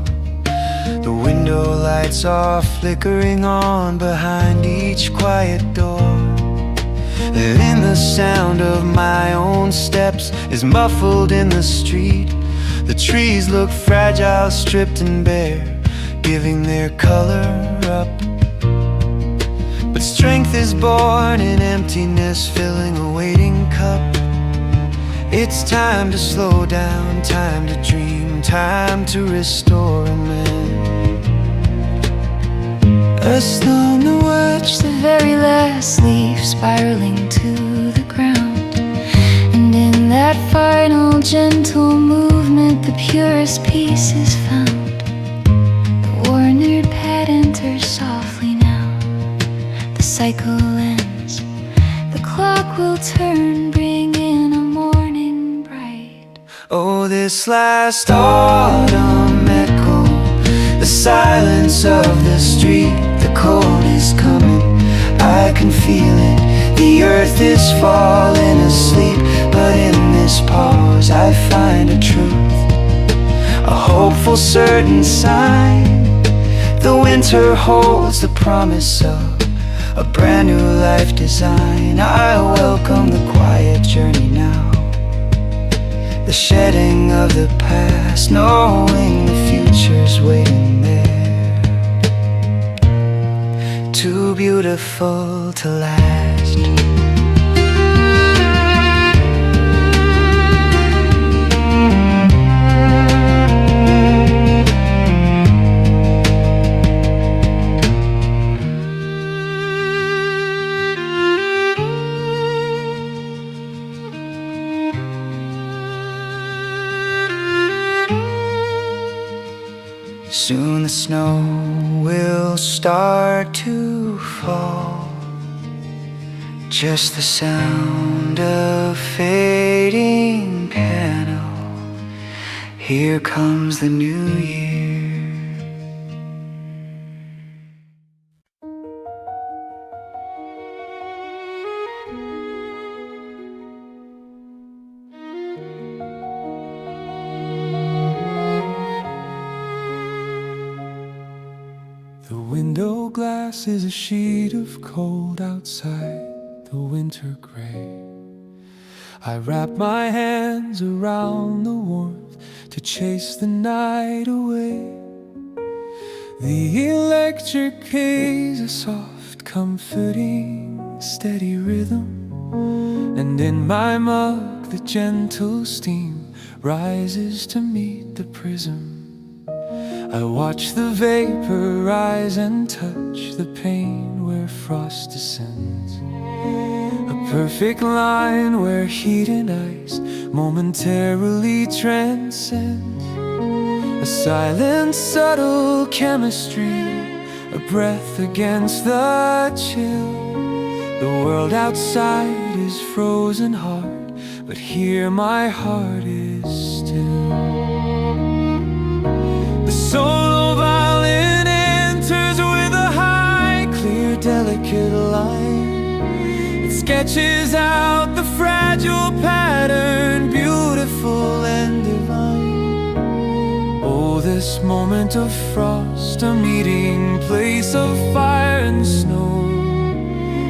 The window lights are flickering on behind each quiet door. And in the sound of my own steps is muffled in the street. The trees look fragile, stripped and bare, giving their color up. But strength is born in emptiness, filling a waiting cup. It's time to slow down, time to dream, time to restore a man. A stone to watch The very last leaf spiraling to the ground, and in that final gentle movement the purest peace is found. The worn-out pad enters softly now, the cycle ends, the clock will turn, bring in a morning bright. Oh, this last autumn echo, the silence of the street. The cold is coming, I can feel it. The earth is falling asleep, but in this pause I find a truth, a hopeful certain sign. The winter holds the promise of a brand new life design. I welcome the quiet journey now, the shedding of the past, knowing the future's waiting there, too beautiful to last. Soon the snow will start to fall, just the sound of fading piano. Here comes the new year. The window glass is a sheet of cold outside the winter gray. I wrap my hands around the warmth to chase the night away. The electric plays a soft, comforting, steady rhythm, and in my mug the gentle steam rises to meet the prism. I watch the vapor rise and touch the pane where frost descends. A perfect line where heat and ice momentarily transcend. A silent, subtle chemistry, a breath against the chill. The world outside is frozen hard, but here my heart is still. The solo violin enters with a high, clear, delicate line. It sketches out the fragile pattern, beautiful and divine. Oh, this moment of frost, a meeting place of fire and snow,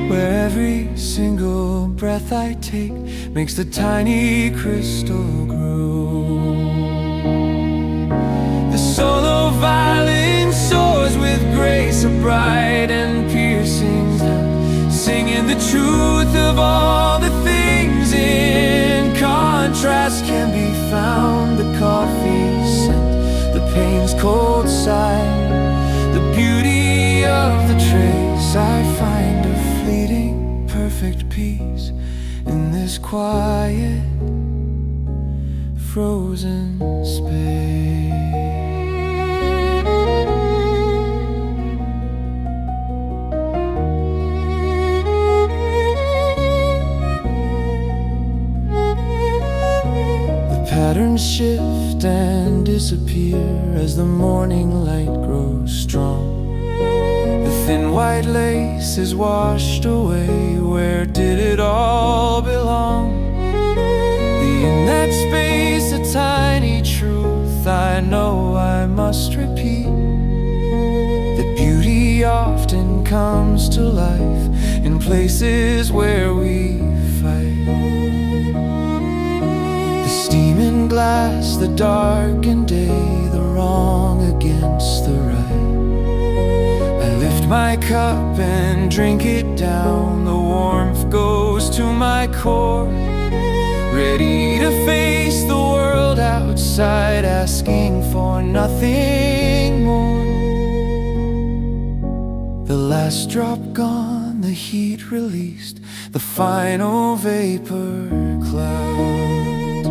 where every single breath I take makes the tiny crystal grow. The solo violin soars with grace, a bright and piercing sound, singing the truth of all the things in contrast can be found. The coffee scent, the pain's cold side, the beauty of the trace. I find a fleeting, perfect peace in this quiet, frozen space. The patterns shift and disappear as the morning light grows strong. The thin white lace is washed away. Where did it all belong? In that space, a tiny truth I know I must repeat, that beauty often comes to life in places where we fight. The steaming glass, the darkened day, the wrong against the right. I lift my cup and drink it down. The warmth goes to my core, ready to face the world outside, asking for nothing more. The last drop gone, the heat released, the final vapor cloud,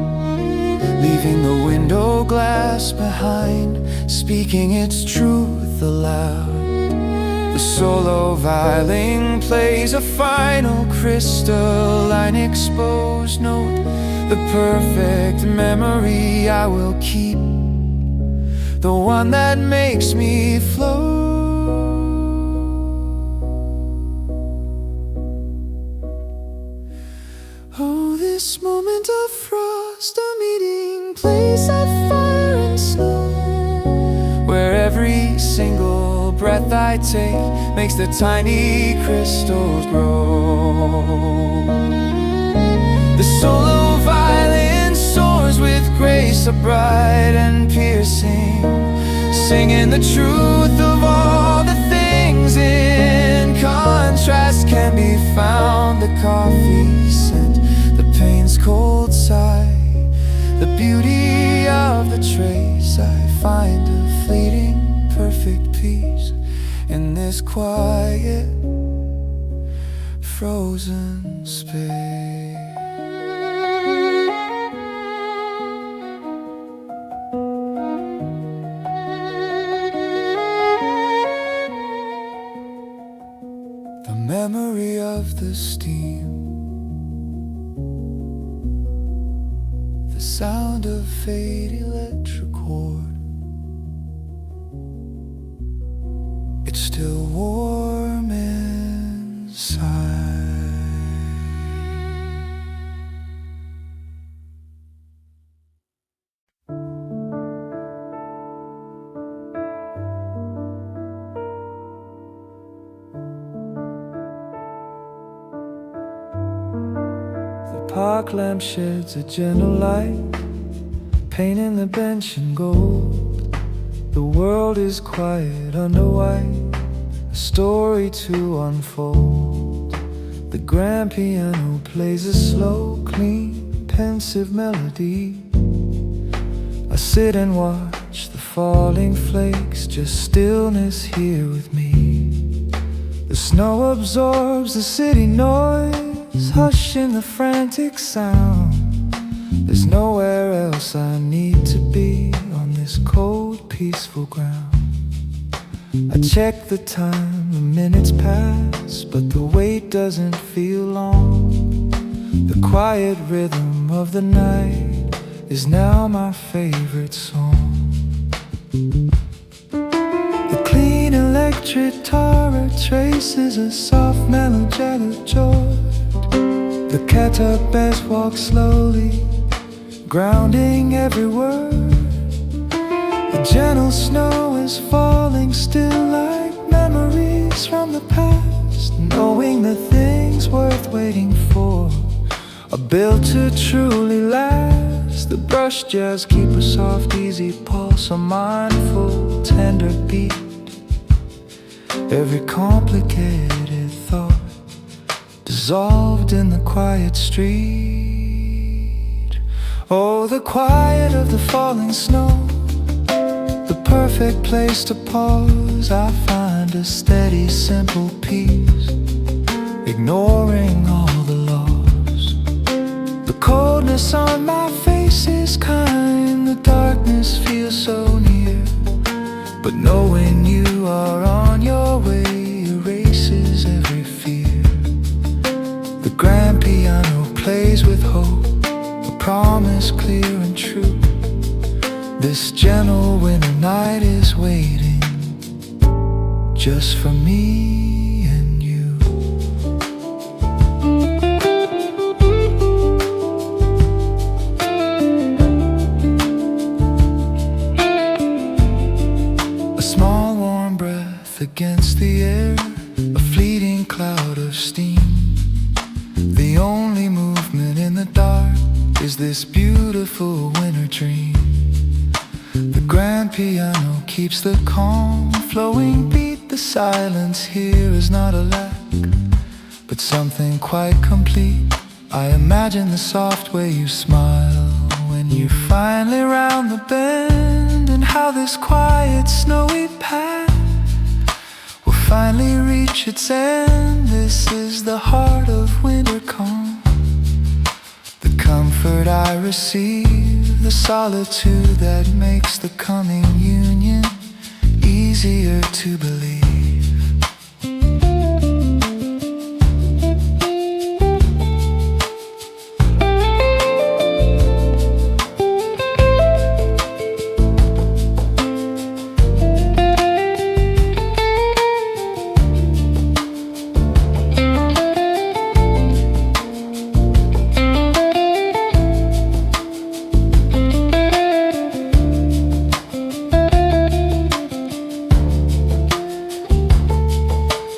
leaving the window glass behind, speaking its truth aloud. The solo violin plays a final crystalline exposed note, the perfect memory I will keep, the one that makes me flow. Oh, this moment of frost, a meeting place of fire and snow, where every single breath I take makes the tiny crystals grow. The solo violin soars with grace, a bright and piercing, singing the truth of all the things in contrast can be found. The coffee scent, the pain's cold sigh, the beauty of the trace. I find a fleeting, perfect peace in this quiet, frozen space. The memory of the steam, the sound of fade electric cord, it's still warm inside. The park lamp sheds a gentle light, painting the bench in gold. The world is quiet under white, a story to unfold. The grand piano plays a slow, clean, pensive melody. sit and watch the falling flakes, just stillness here with me. The snow absorbs the city noise, hushing the frantic sound. There's nowhere else I need to be on this cold, peaceful ground. I check the time, the minutes pass, but the wait doesn't feel long. The quiet rhythm of the night is now my favorite song. The clean electric guitar traces a soft melancholic chord. The catabas walk slowly, grounding every word. The gentle snow is falling still like memories from the past, knowing the things worth waiting for are built to truly last. The brush jazz keep a soft, easy pulse, a mindful, tender beat. Every complicated thought dissolved in the quiet street. Oh, the quiet of the falling snow, the perfect place to pause. I find a steady, simple peace, ignoring all the loss. The coldness on my face is kind, the darkness feels so near. But knowing you are on your way erases every fear. The grand piano plays with hope, a promise clear and true. This gentle winter night is waiting just for me and you. A small warm breath against the air, a fleeting cloud of steam. The only movement in the dark is this beautiful winter dream. The grand piano keeps the calm flowing beat. The silence here is not a lack, but something quite complete. I imagine the soft way you smile when you finally round the bend, and how this quiet snowy path will finally reach its end. This is the heart of winter calm, the comfort I receive, the solitude that makes the coming union easier to believe.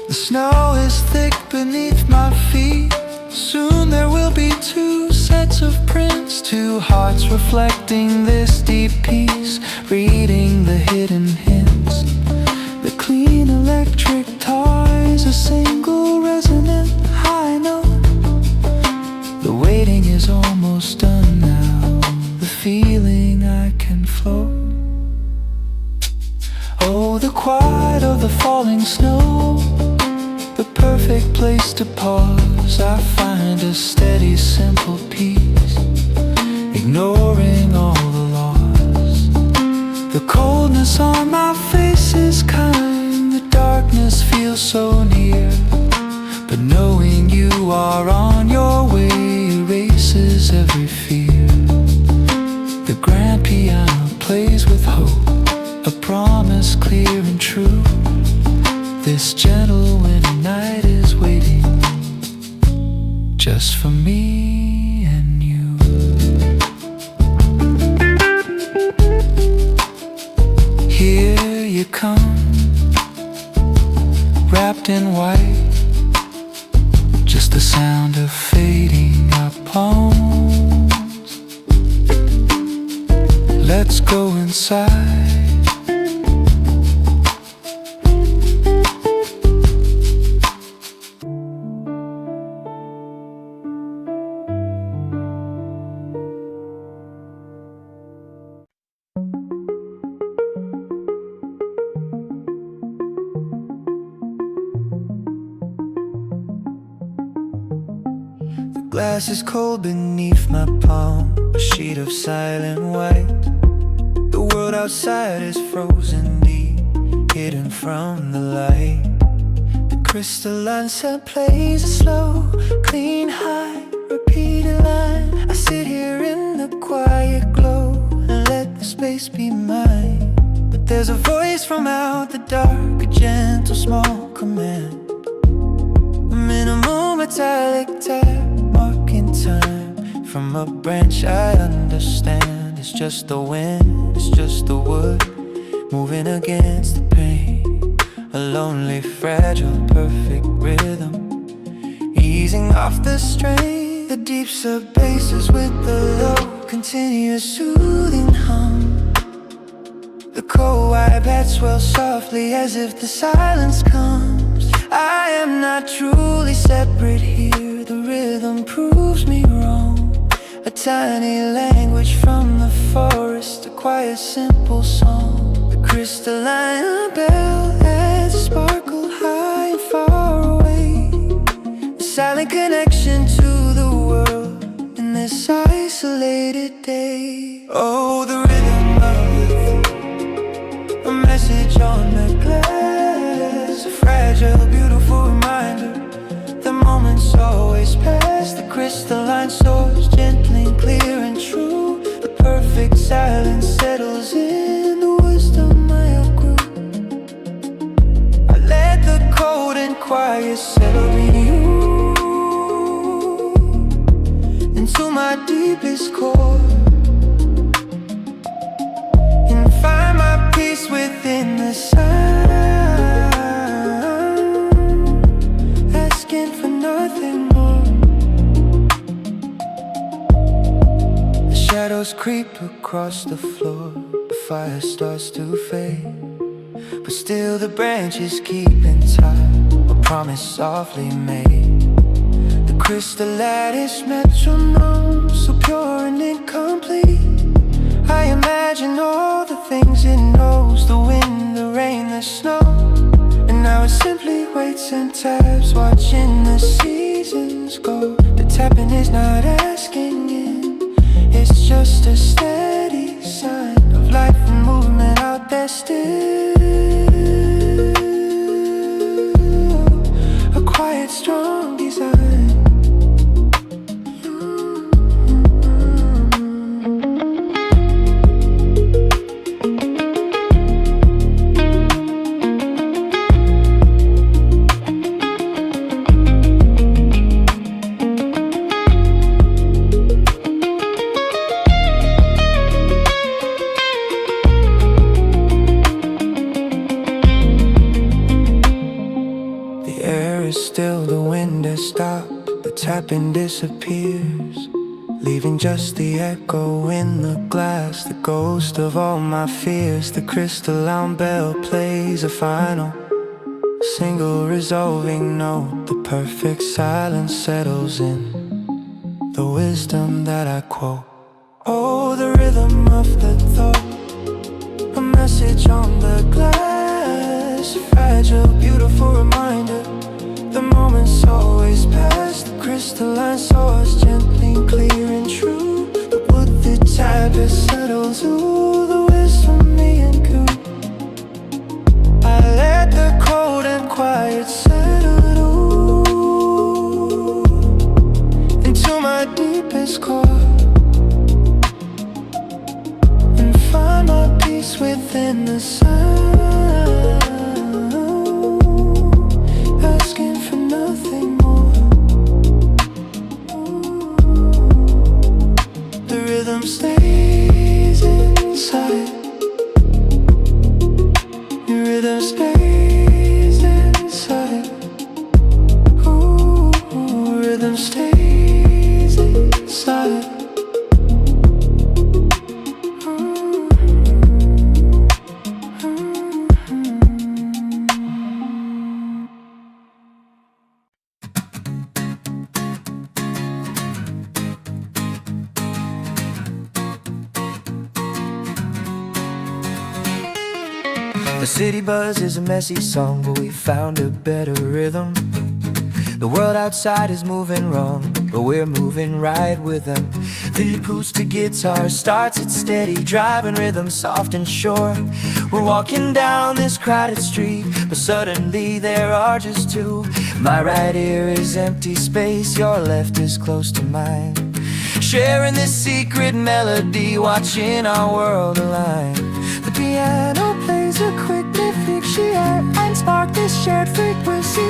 The snow is thick beneath my feet. Soon there will be two sets of prints, two hearts reflecting this deep peace, reading the hidden hints. The clean electric guitars, a single resonant high note. The waiting is almost done now, the feeling I can float. Oh, the quiet of the falling snow, the perfect place to pause. I find a steady, simple peace, ignoring all the loss. The coldness on my face is kind, the darkness feels so near. But knowing you are on your way erases every fear. The grand piano plays with hope, a promise clear and true. This gentle winter night is waiting just for me and you. Here you come, wrapped in white, just the sound of fading up homes. Let's go inside. Glass is cold beneath my palm, a sheet of silent white. The world outside is frozen deep, hidden from the light. The crystalline sound plays a slow, clean, high, repeated line. I sit here in the quiet glow and let the space be mine. But there's a voice from out the dark, a gentle, small command. A minimal metallic tap, marking time. From a branch I understand. It's just the wind, it's just the wood, moving against the pain. A lonely, fragile, perfect rhythm, easing off the strain. The deep sub-basses with the low, continuous soothing hum. The cold white bats swell softly as if the silence comes. I am not truly separate here, the rhythm proves me wrong. A tiny language from the forest, a quiet simple song. The crystalline bell adds a sparkle high and far away. A silent connection to the world in this isolated day. Oh, the rhythm of the thought, a message on the glass, a fragile, beautiful reminder. The moment's always past, the crystalline source, gently clear and true. The perfect silence settles in the wisdom I outgrew. I let the cold and quiet settle you into my deepest core, and find my peace within the sound, asking for nothing more. The shadows creep across the floor, the fire starts to fade, but still the branches keep in time, a promise softly made. The crystal lattice metronome, so pure and incomplete. I imagine all the things it knows, the wind, the rain, the snow. And now it simply waits and taps, watching the seasons go. The tapping is not asking in, it's just a steady sign of life and movement out there still. A quiet, strong design. Still the wind has stopped, the tapping disappears, leaving just the echo in the glass, the ghost of all my fears. The crystalline bell plays a final, single resolving note. The perfect silence settles in, the wisdom that I quote. Oh, the rhythm of the thought, a message on the glass, a fragile, beautiful reminder. The moment's always past, the crystalline source, gently clear and true. The wood that tapestry settles, ooh, the wisdom me and goo. I let the cold and quiet settle, ooh, into my deepest core, and find my peace within the sound. Stays inside. Your rhythm stays inside. Ooh, rhythm stays inside. The city buzz is a messy song, but we found a better rhythm. The world outside is moving wrong, but we're moving right with them. The acoustic guitar starts it steady, driving rhythm soft and sure. We're walking down this crowded street, but suddenly there are just two. My right ear is empty space, your left is close to mine, sharing this secret melody, watching our world align. The piano plays a quick lift and spark this shared frequency.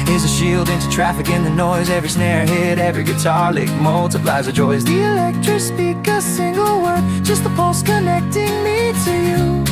Is a shield into traffic in the noise, every snare hit, every guitar lick multiplies the joys. The electric speak a single word, just the pulse connecting me to you.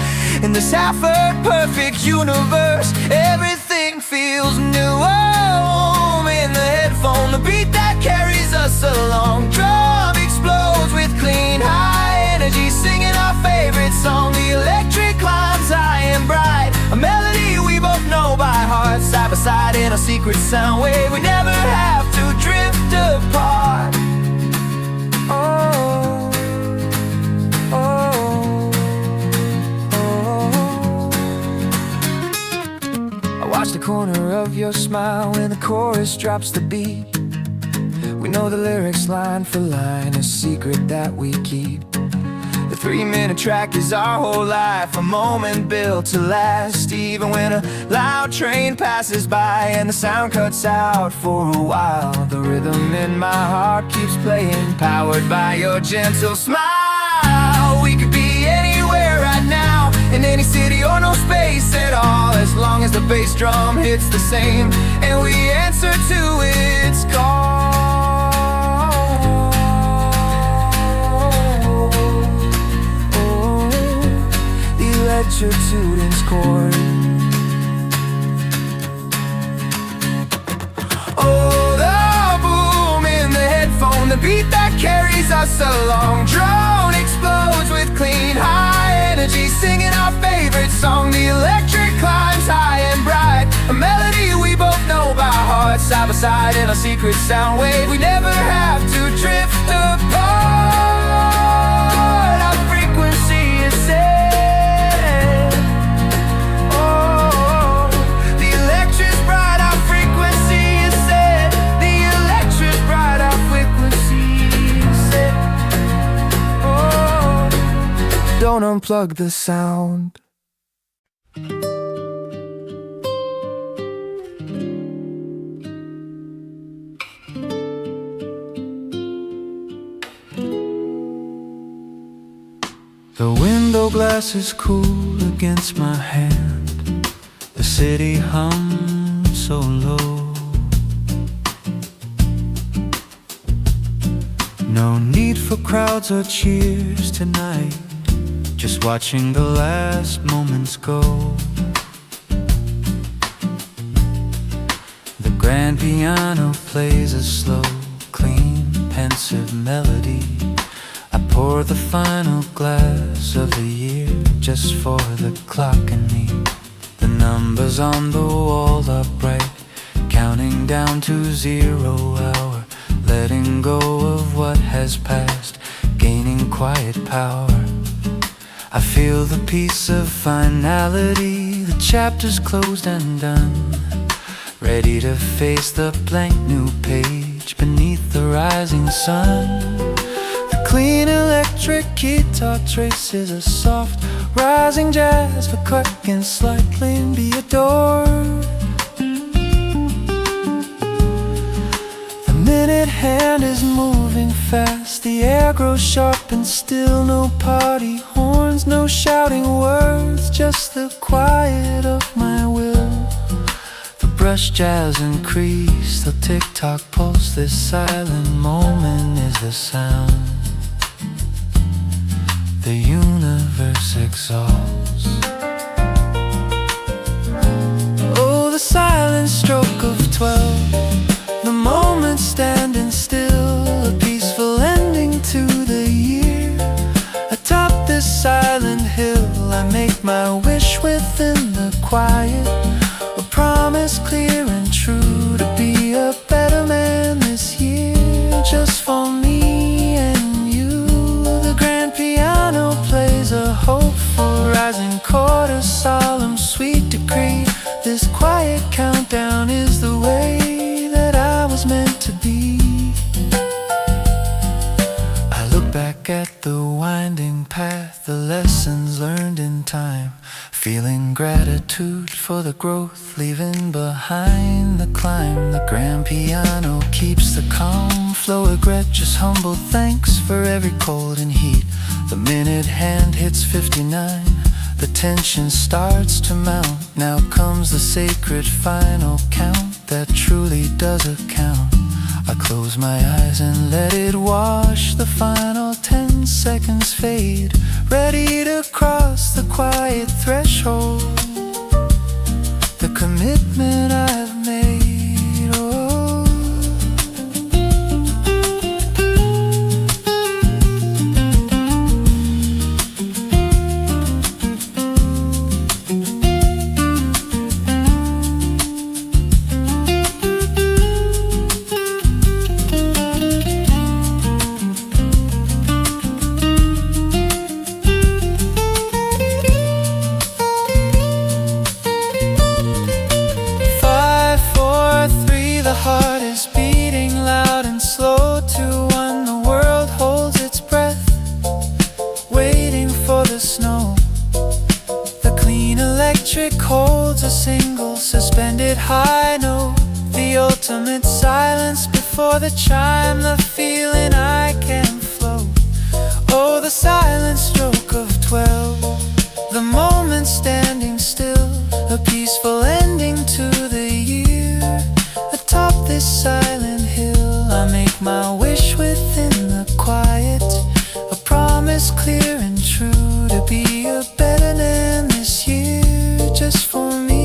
In this half-earth perfect universe, everything feels new. Oh, in the headphone, the beat that carries us along. Drum explodes with clean, high energy, singing our favorite song. The electric climbs high and bright, a melody we both know by heart. Side by side in a secret sound wave, we never have to drift apart. Oh, oh, oh. I watch the corner of your smile when the chorus drops the beat. We know the lyrics line for line, a secret that we keep. The 3-minute track is our whole life, a moment built to last. Even when a loud train passes by and the sound cuts out for a while, the rhythm in my heart keeps playing, powered by your gentle smile. We could be anywhere right now, in any city or no space at all, as long as the bass drum hits the same and we answer to its call. Electric student's chord. Oh, the boom in the headphone, the beat that carries us along. Drone explodes with clean, high energy, singing our favorite song. The electric climbs high and bright, a melody we both know by heart. Side by side in a secret sound wave, we never have to drift apart. Our frequency is set. Don't unplug the sound. The window glass is cool against my hand. The city hums so low. No need for crowds or cheers tonight, just watching the last moments go. The grand piano plays a slow, clean, pensive melody. I pour the final glass of the year just for the clock and me. The numbers on the wall are bright, counting down to 0 hour, letting go of what has passed, gaining quiet power. I feel the peace of finality, the chapter's closed and done, ready to face the blank new page beneath the rising sun. The clean electric guitar traces a soft rising jazz, but quick and slightly and be adored. The minute hand is moving fast, the air grows sharp and still. No party horns, no shouting words, just the quiet of my will. The brush jazz increase, the tick-tock pulse. This silent moment is the sound the universe exalts. Oh, the silent stroke of 12, the moment standing still, a peaceful ending to the year. Atop this silent hill, I make my wish within the quiet, a promise clear and true to be a better man this year, just for me and you. The grand piano plays a hopeful rising chord, a solemn sweet decree. This quiet countdown is the way that I was meant to be. Feeling gratitude for the growth, leaving behind the climb. The grand piano keeps the calm flow, regret just humble thanks for every cold and heat. The minute hand hits 59, the tension starts to mount. Now comes the sacred final count that truly does account. I close my eyes and let it wash. The final 10 seconds fade, ready to cross the quiet threshold. The commitment I've made, oh. High note, the ultimate silence before the chime, the feeling I can flow. Oh, the silent stroke of 12, the moment standing still, a peaceful ending to the year. Atop this silent hill, I make my wish within the quiet, a promise clear and true to be a better than this year, just for me.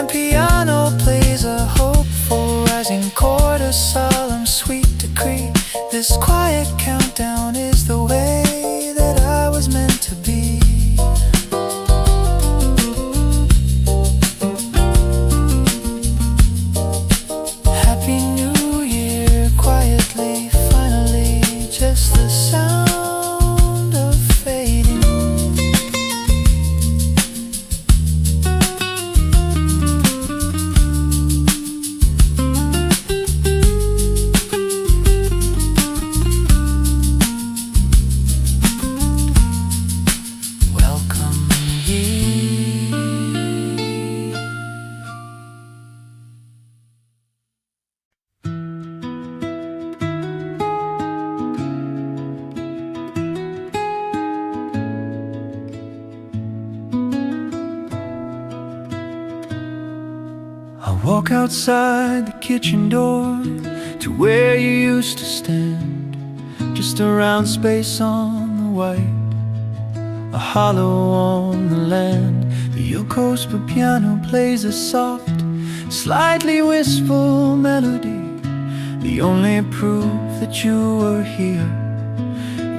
Piano plays a hopeful rising chord, a solemn sweet decree. This quiet countdown is the way that I was meant to be. Happy New Year, quietly, finally, just the sound of fading. Walk outside the kitchen door to where you used to stand, just a round space on the white, a hollow on the land. The acoustic piano plays a soft, slightly wistful melody. The only proof that you were here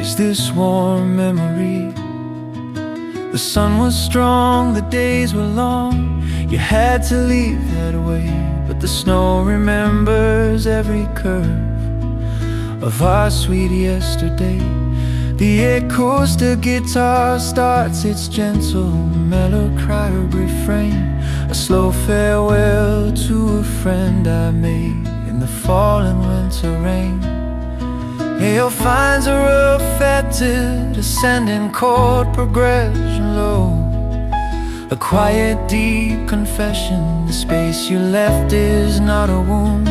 is this warm memory. The sun was strong, the days were long. You had to leave that way, but the snow remembers every curve of our sweet yesterday. The acoustic guitar starts its gentle mellow cry refrain, a slow farewell to a friend I made in the fall and winter rain. Hail finds a rough fettered ascending chord progression low, a quiet deep confession. The space you left is not a wound,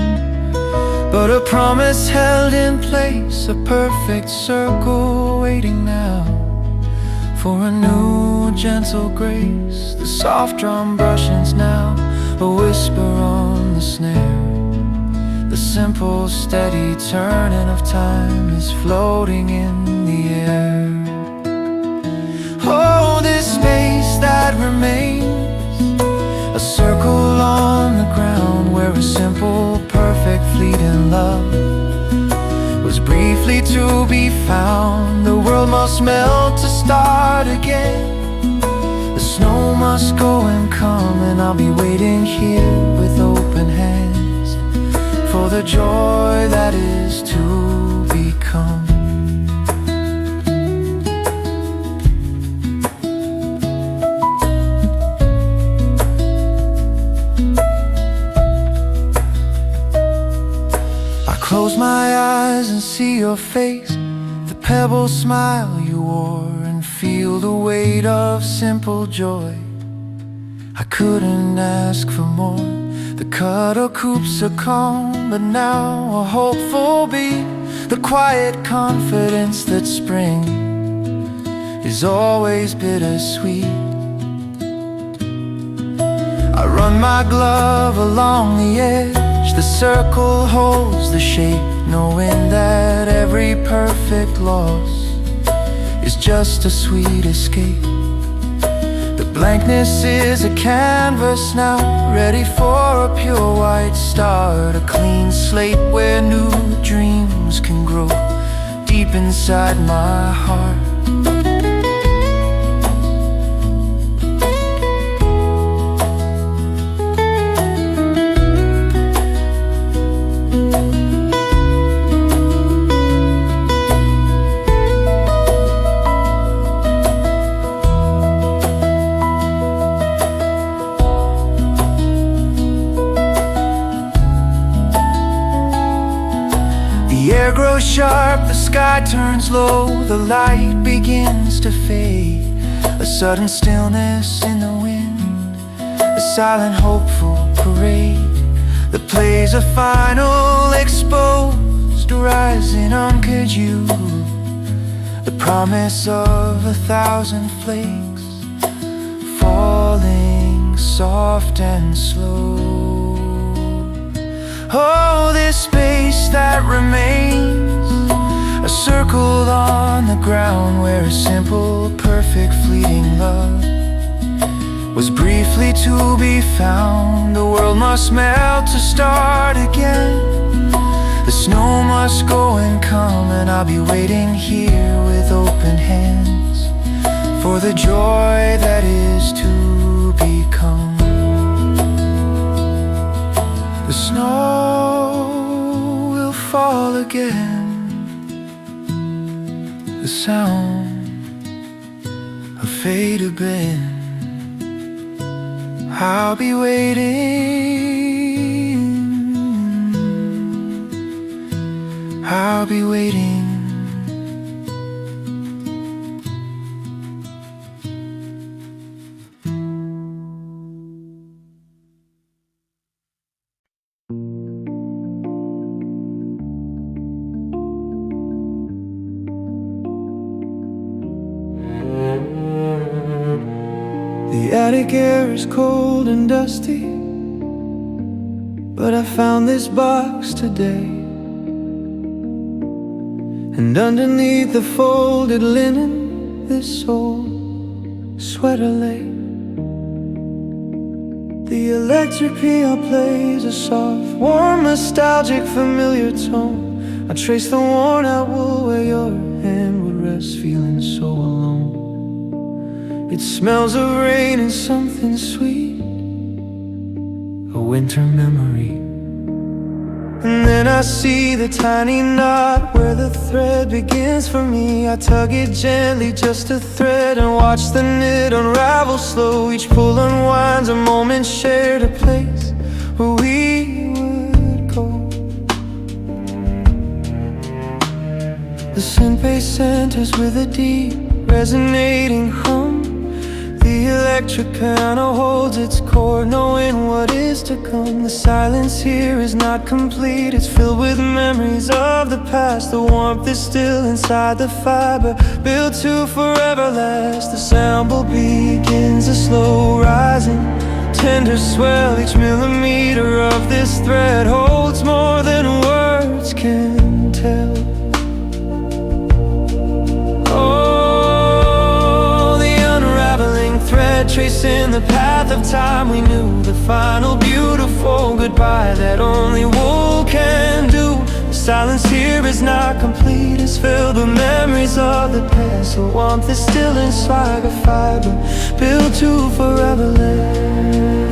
but a promise held in place, a perfect circle waiting now for a new gentle grace. The soft drum brushings now, a whisper on the snare. The simple steady turning of time is floating in the air. Oh, this space that remains, a circle on the ground where a simple, perfect, fleeting love was briefly to be found. The world must melt to start again, the snow must go and come, and I'll be waiting here with open hands for the joy that is to become. Close my eyes and see your face, the pebble smile you wore, and feel feel the weight of simple joy. I couldn't ask for more. The cuddle coops are calm, but now a hopeful beat. The quiet confidence that spring is always bittersweet. I run my glove along the edge. The circle holds the shape, knowing that every perfect loss is just a sweet escape. The blankness is a canvas now, ready for a pure white start. A clean slate where new dreams can grow deep inside my heart. The air grows sharp, the sky turns low, the light begins to fade. A sudden stillness in the wind, a silent hopeful parade that plays a final exposed, rising uncut you. The promise of 1,000 flakes falling soft and slow. Oh, this space that remains, a circle on the ground where a simple, perfect, fleeting love was briefly to be found. The world must melt to start again. The snow must go and come, and I'll be waiting here with open hands for the joy that is to become. The snow will fall again. The sound of faded bend. I'll be waiting. I'll be waiting. The attic air is cold and dusty, but I found this box today. And underneath the folded linen, this old sweater lay. The electric piano plays a soft, warm, nostalgic, familiar tone. I trace the worn out wool where your hand would rest, feeling so alone. It smells of rain and something sweet, a winter memory. And then I see the tiny knot where the thread begins for me. I tug it gently, just a thread, and watch the knit unravel slow. Each pull unwinds a moment shared, a place where we would go. The synth-bass enters with a deep, resonating hum. The electric piano holds its chord, knowing what is to come. The silence here is not complete, it's filled with memories of the past. The warmth is still inside the fiber, built to forever last. The sample begins a slow rising, tender swell. Each millimeter of this thread holds more than words can tell. Tracing the path of time, we knew the final beautiful goodbye that only wool can do. The silence here is not complete, it's filled with memories of the past. The warmth is still inside a fiber, built to forever live.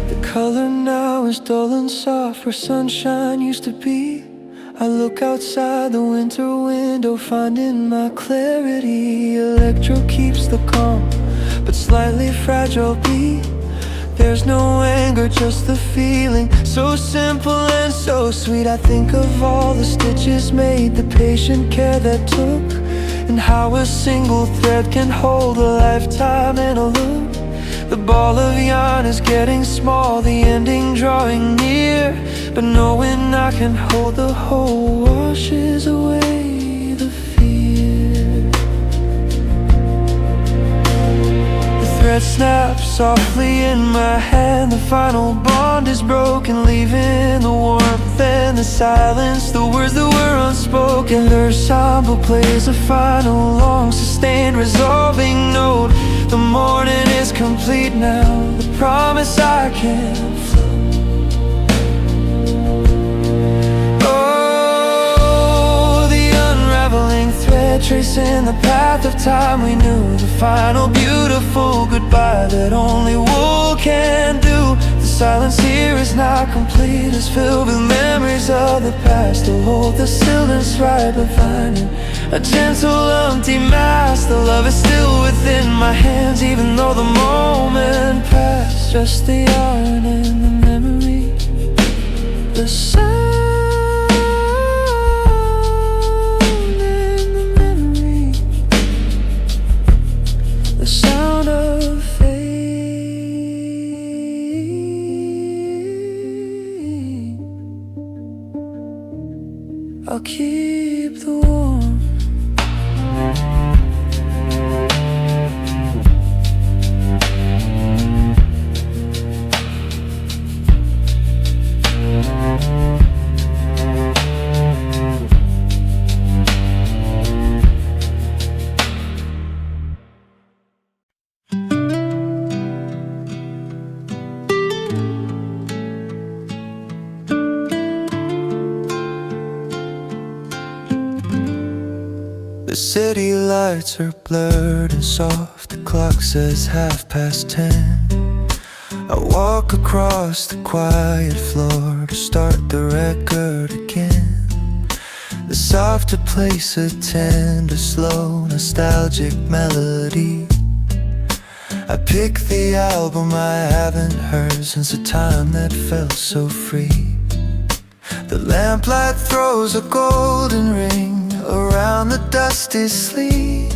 The color now is dull and soft where sunshine used to be. I look outside the winter window, finding my clarity. Electro keeps the calm, but slightly fragile beat. There's no anger, just the feeling, so simple and so sweet. I think of all the stitches made, the patient care that took, and how a single thread can hold a lifetime in a loop. The ball of yarn is getting small, the ending drawing near, but knowing I can hold the whole washes away the fear. The thread snaps softly in my hand, the final bond is broken, leaving the warmth and the silence, the words that were unspoken. The ensemble plays a final long sustained resolving note. The morning is complete now, the promise I can float. Oh, the unraveling thread tracing the path of time we knew, the final beautiful goodbye that only wool can do. The silence here is not complete, it's filled with memories of the past. To hold the stillness right, but finding a gentle empty mass. The love is still within my hands, even though the moment passed. Just the yarn and the memory, the sound and the memory, the sound of fate. I'll keep the warmth. The city lights are blurred and soft, the clock says 10:30. I walk across the quiet floor to start the record again. The softer place, a tender, slow, nostalgic melody. I pick the album I haven't heard since a time that felt so free. The lamplight throws a golden ring around the dusty sleeve.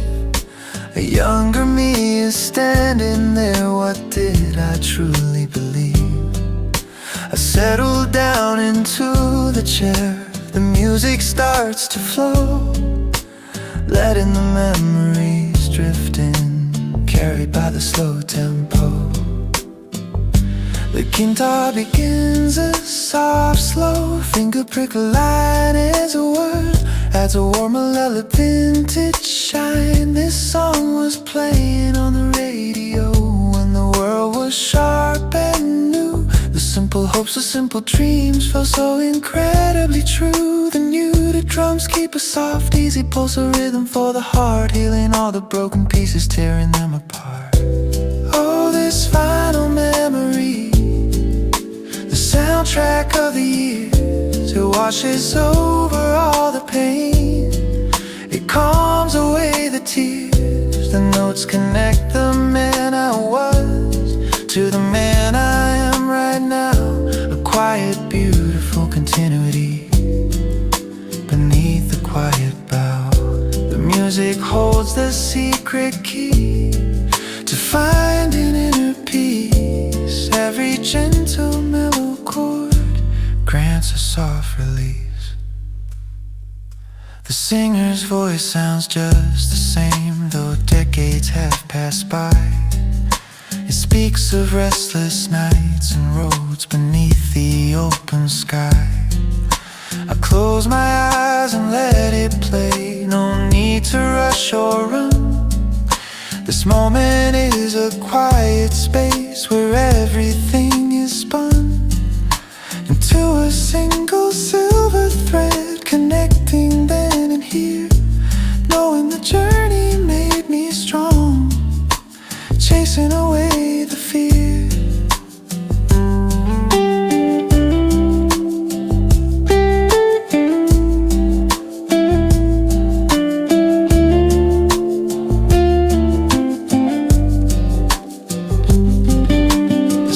A younger me is standing there, what did I truly believe? I settle down into the chair, the music starts to flow, letting the memories drift in, carried by the slow tempo. The guitar begins a soft, slow finger prick, a line is a word, adds a warm, melodic vintage shine. This song was playing on the radio when the world was sharp and new. The simple hopes, the simple dreams felt so incredibly true. The muted drums keep a soft, easy pulse, a rhythm for the heart, healing all the broken pieces, tearing them apart. Oh, this final memory, the soundtrack of the years, it washes over all the pain, it calms away the tears. The notes connect the man I was to the man I am right now. A quiet, beautiful continuity beneath the quiet bow. The music holds the secret key to finding inner peace. Every gentle mellow chord grants a soft release. The singer's voice sounds just the same, though decades have passed by. It speaks of restless nights and roads beneath the open sky. I close my eyes and let it play, no need to rush or run. This moment is a quiet space where everything is spun into a single silver thread, connecting then and here, knowing the journey made me strong, chasing away the fear. The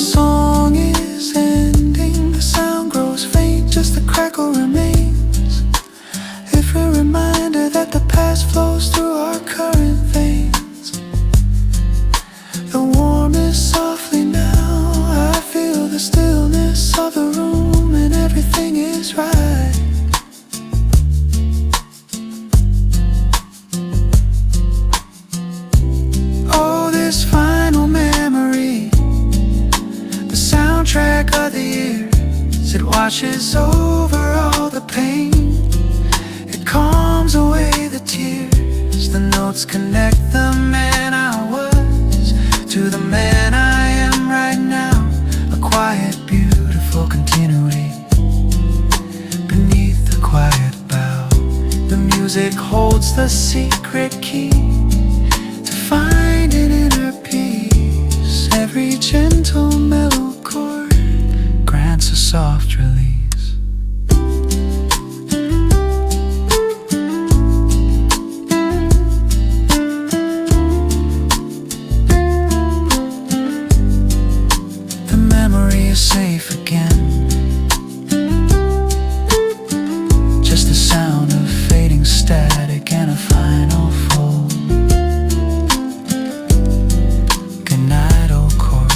notes connect the man I was to the man I am right now. A quiet, beautiful continuity beneath the quiet bow. The music holds the secret key to find an inner peace. Every gentle mellow chord grants a soft release. The memory is safe again. Just the sound of fading static and a final fold. Good night, old chord.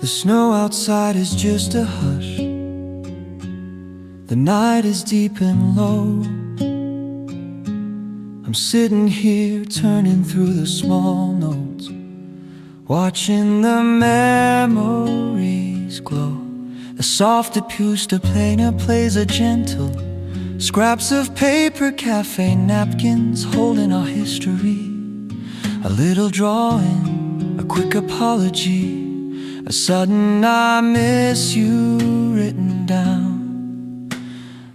The snow outside is just a hush. The night is deep and low. I'm sitting here turning through the small notes, watching the memories glow. The soft acoustic piano plays a gentle scraps of paper, cafe napkins holding our history. A little drawing, a quick apology, a sudden I miss you written down.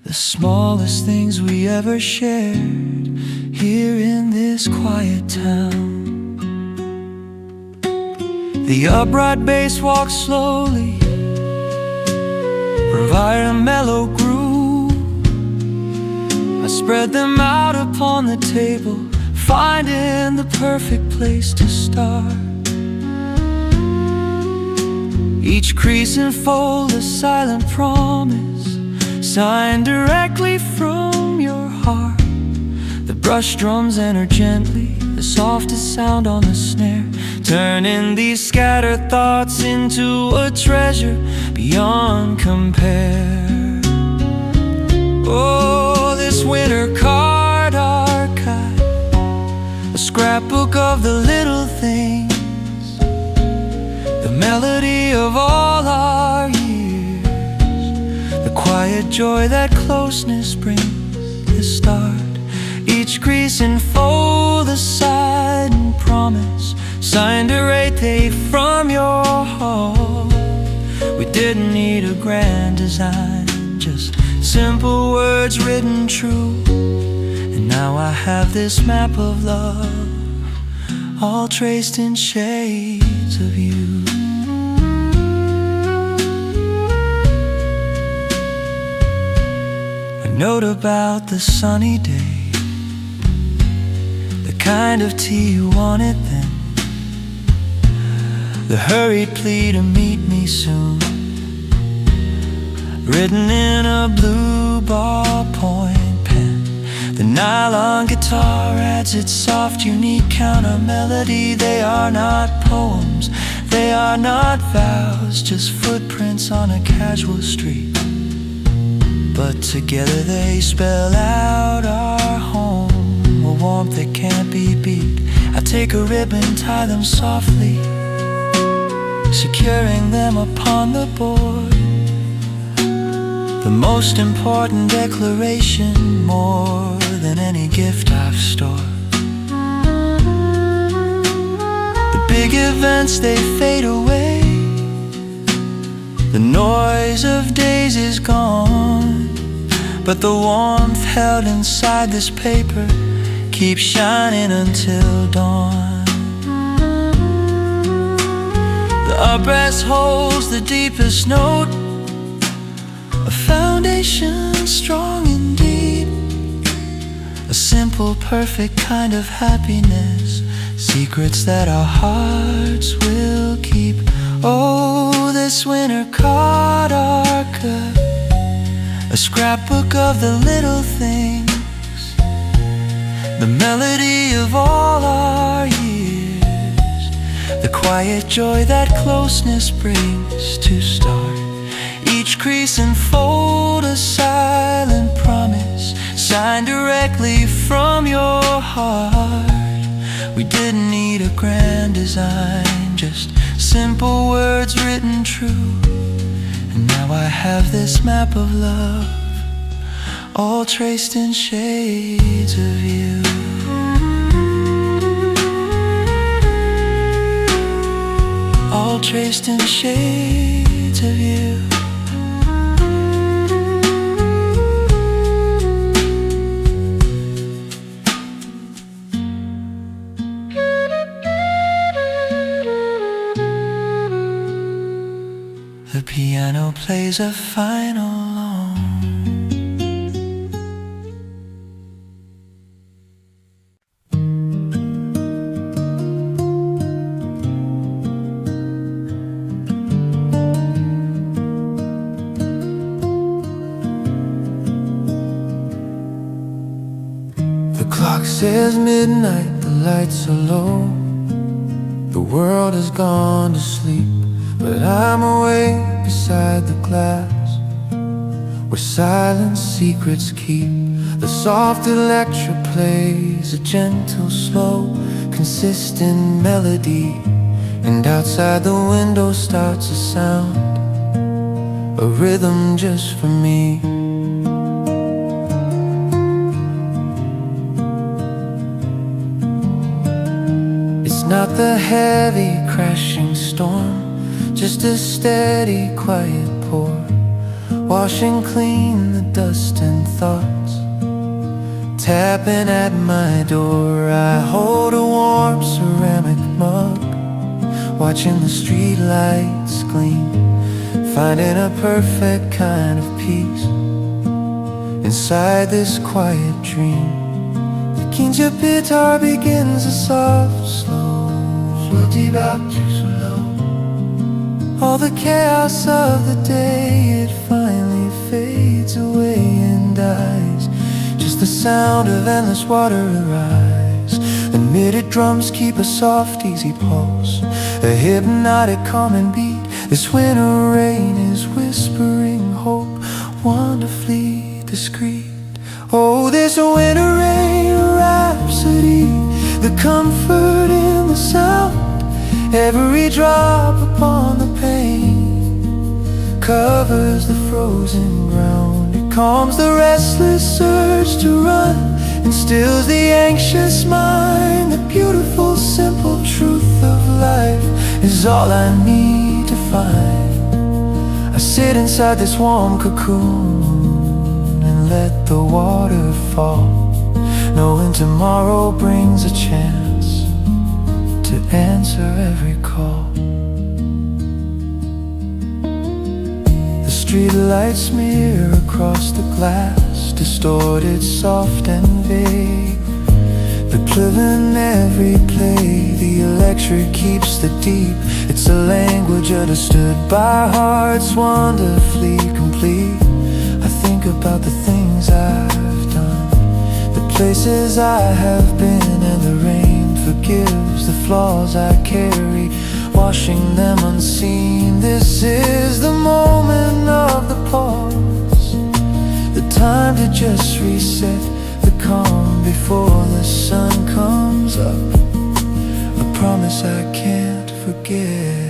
The smallest things we ever shared here in this quiet town. The upright bass walks slowly, provide a mellow groove. I spread them out upon the table, finding the perfect place to start. Each crease and fold a silent promise, signed directly from your heart. The brush drums enter gently, the softest sound on the snare, turning these scattered thoughts into a treasure beyond compare. Oh, this winter card archive, a scrapbook of the little things, the melody of all our years, the quiet joy that closeness brings, the start. Each crease and fold a silent promise, signed directly from your heart. We didn't need a grand design, just simple words written true. And now I have this map of love, all traced in shades of you. A note about the sunny day, the kind of tea you wanted then, the hurried plea to meet me soon, written in a blue ballpoint pen. The nylon guitar adds its soft, unique counter melody. They are not poems, they are not vows, just footprints on a casual street. But together they spell out our home, a warmth that can't be beat. I take a ribbon, tie them softly, securing them upon the board. The most important declaration, more than any gift I've stored. The big events, they fade away, the noise of days is gone, but the warmth held inside this paper keeps shining until dawn. The uprest holds the deepest note, a foundation strong and deep, a simple, perfect kind of happiness, secrets that our hearts will keep. Oh, this winter card archive, a scrapbook of the little things, the melody of all our years, the quiet joy that closeness brings to start each crease and fold, a silent promise signed directly from your heart. We didn't need a grand design, just simple words written true. And now I have this map of love, all traced in shades of you. All traced in shades of you. The piano plays a final long. The clock says midnight, the lights are low. The world has gone to sleep, but I'm awake beside the glass, where silent secrets keep. The soft electric plays a gentle, slow, consistent melody. And outside the window starts a sound, a rhythm just for me. It's not the heavy crashing storm, just a steady quiet pour, washing clean the dust and thoughts, tapping at my door. I hold a warm ceramic mug, watching the street lights gleam, finding a perfect kind of peace inside this quiet dream. The King Jupiter begins a soft, slow, floaty back to slow. All the chaos of the day, it finally fades away and dies. Just the sound of endless water arise. The knitted drums keep a soft, easy pulse, a hypnotic calming beat. This winter rain is whispering hope, wonderfully discreet. Oh, this winter rain rhapsody, the comfort in the sound. Every drop upon the pane covers the frozen ground. It calms the restless urge to run and stills the anxious mind. The beautiful, simple truth of life is all I need to find. I sit inside this warm cocoon and let the water fall, knowing tomorrow brings a chance to answer every call. The street lights smear across the glass, distorted, soft and vague. The clip in every play, the electric keeps the deep. It's a language understood by hearts wonderfully complete. I think about the things I've done, the places I have been, and the rain forgives the flaws I carry, washing them unseen. This is the moment of the pause, the time to just reset, the calm before the sun comes up, a promise I can't forget.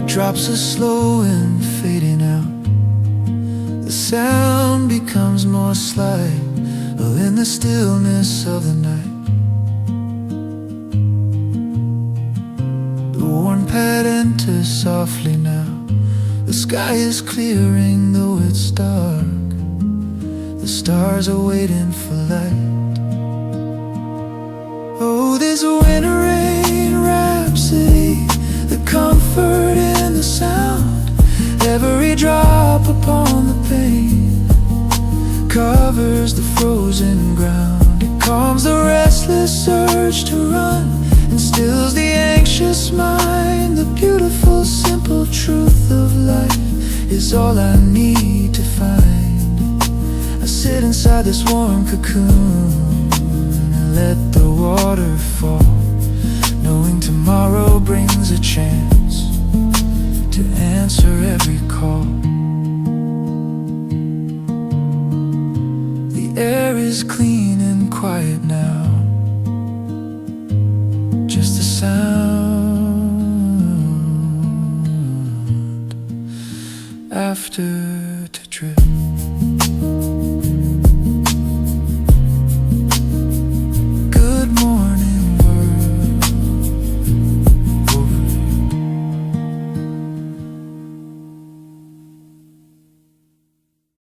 Drops are slow and fading out. The sound becomes more slight, in the stillness of the night. The worn pad enters softly now. The sky is clearing though it's dark. The stars are waiting for light. Oh, this winter rain covers the frozen ground. It calms the restless urge to run and stills the anxious mind. The beautiful, simple truth of life is all I need to find. I sit inside this warm cocoon and let the water fall, knowing tomorrow brings a chance to answer every call. The air is clean and quiet now, just the sound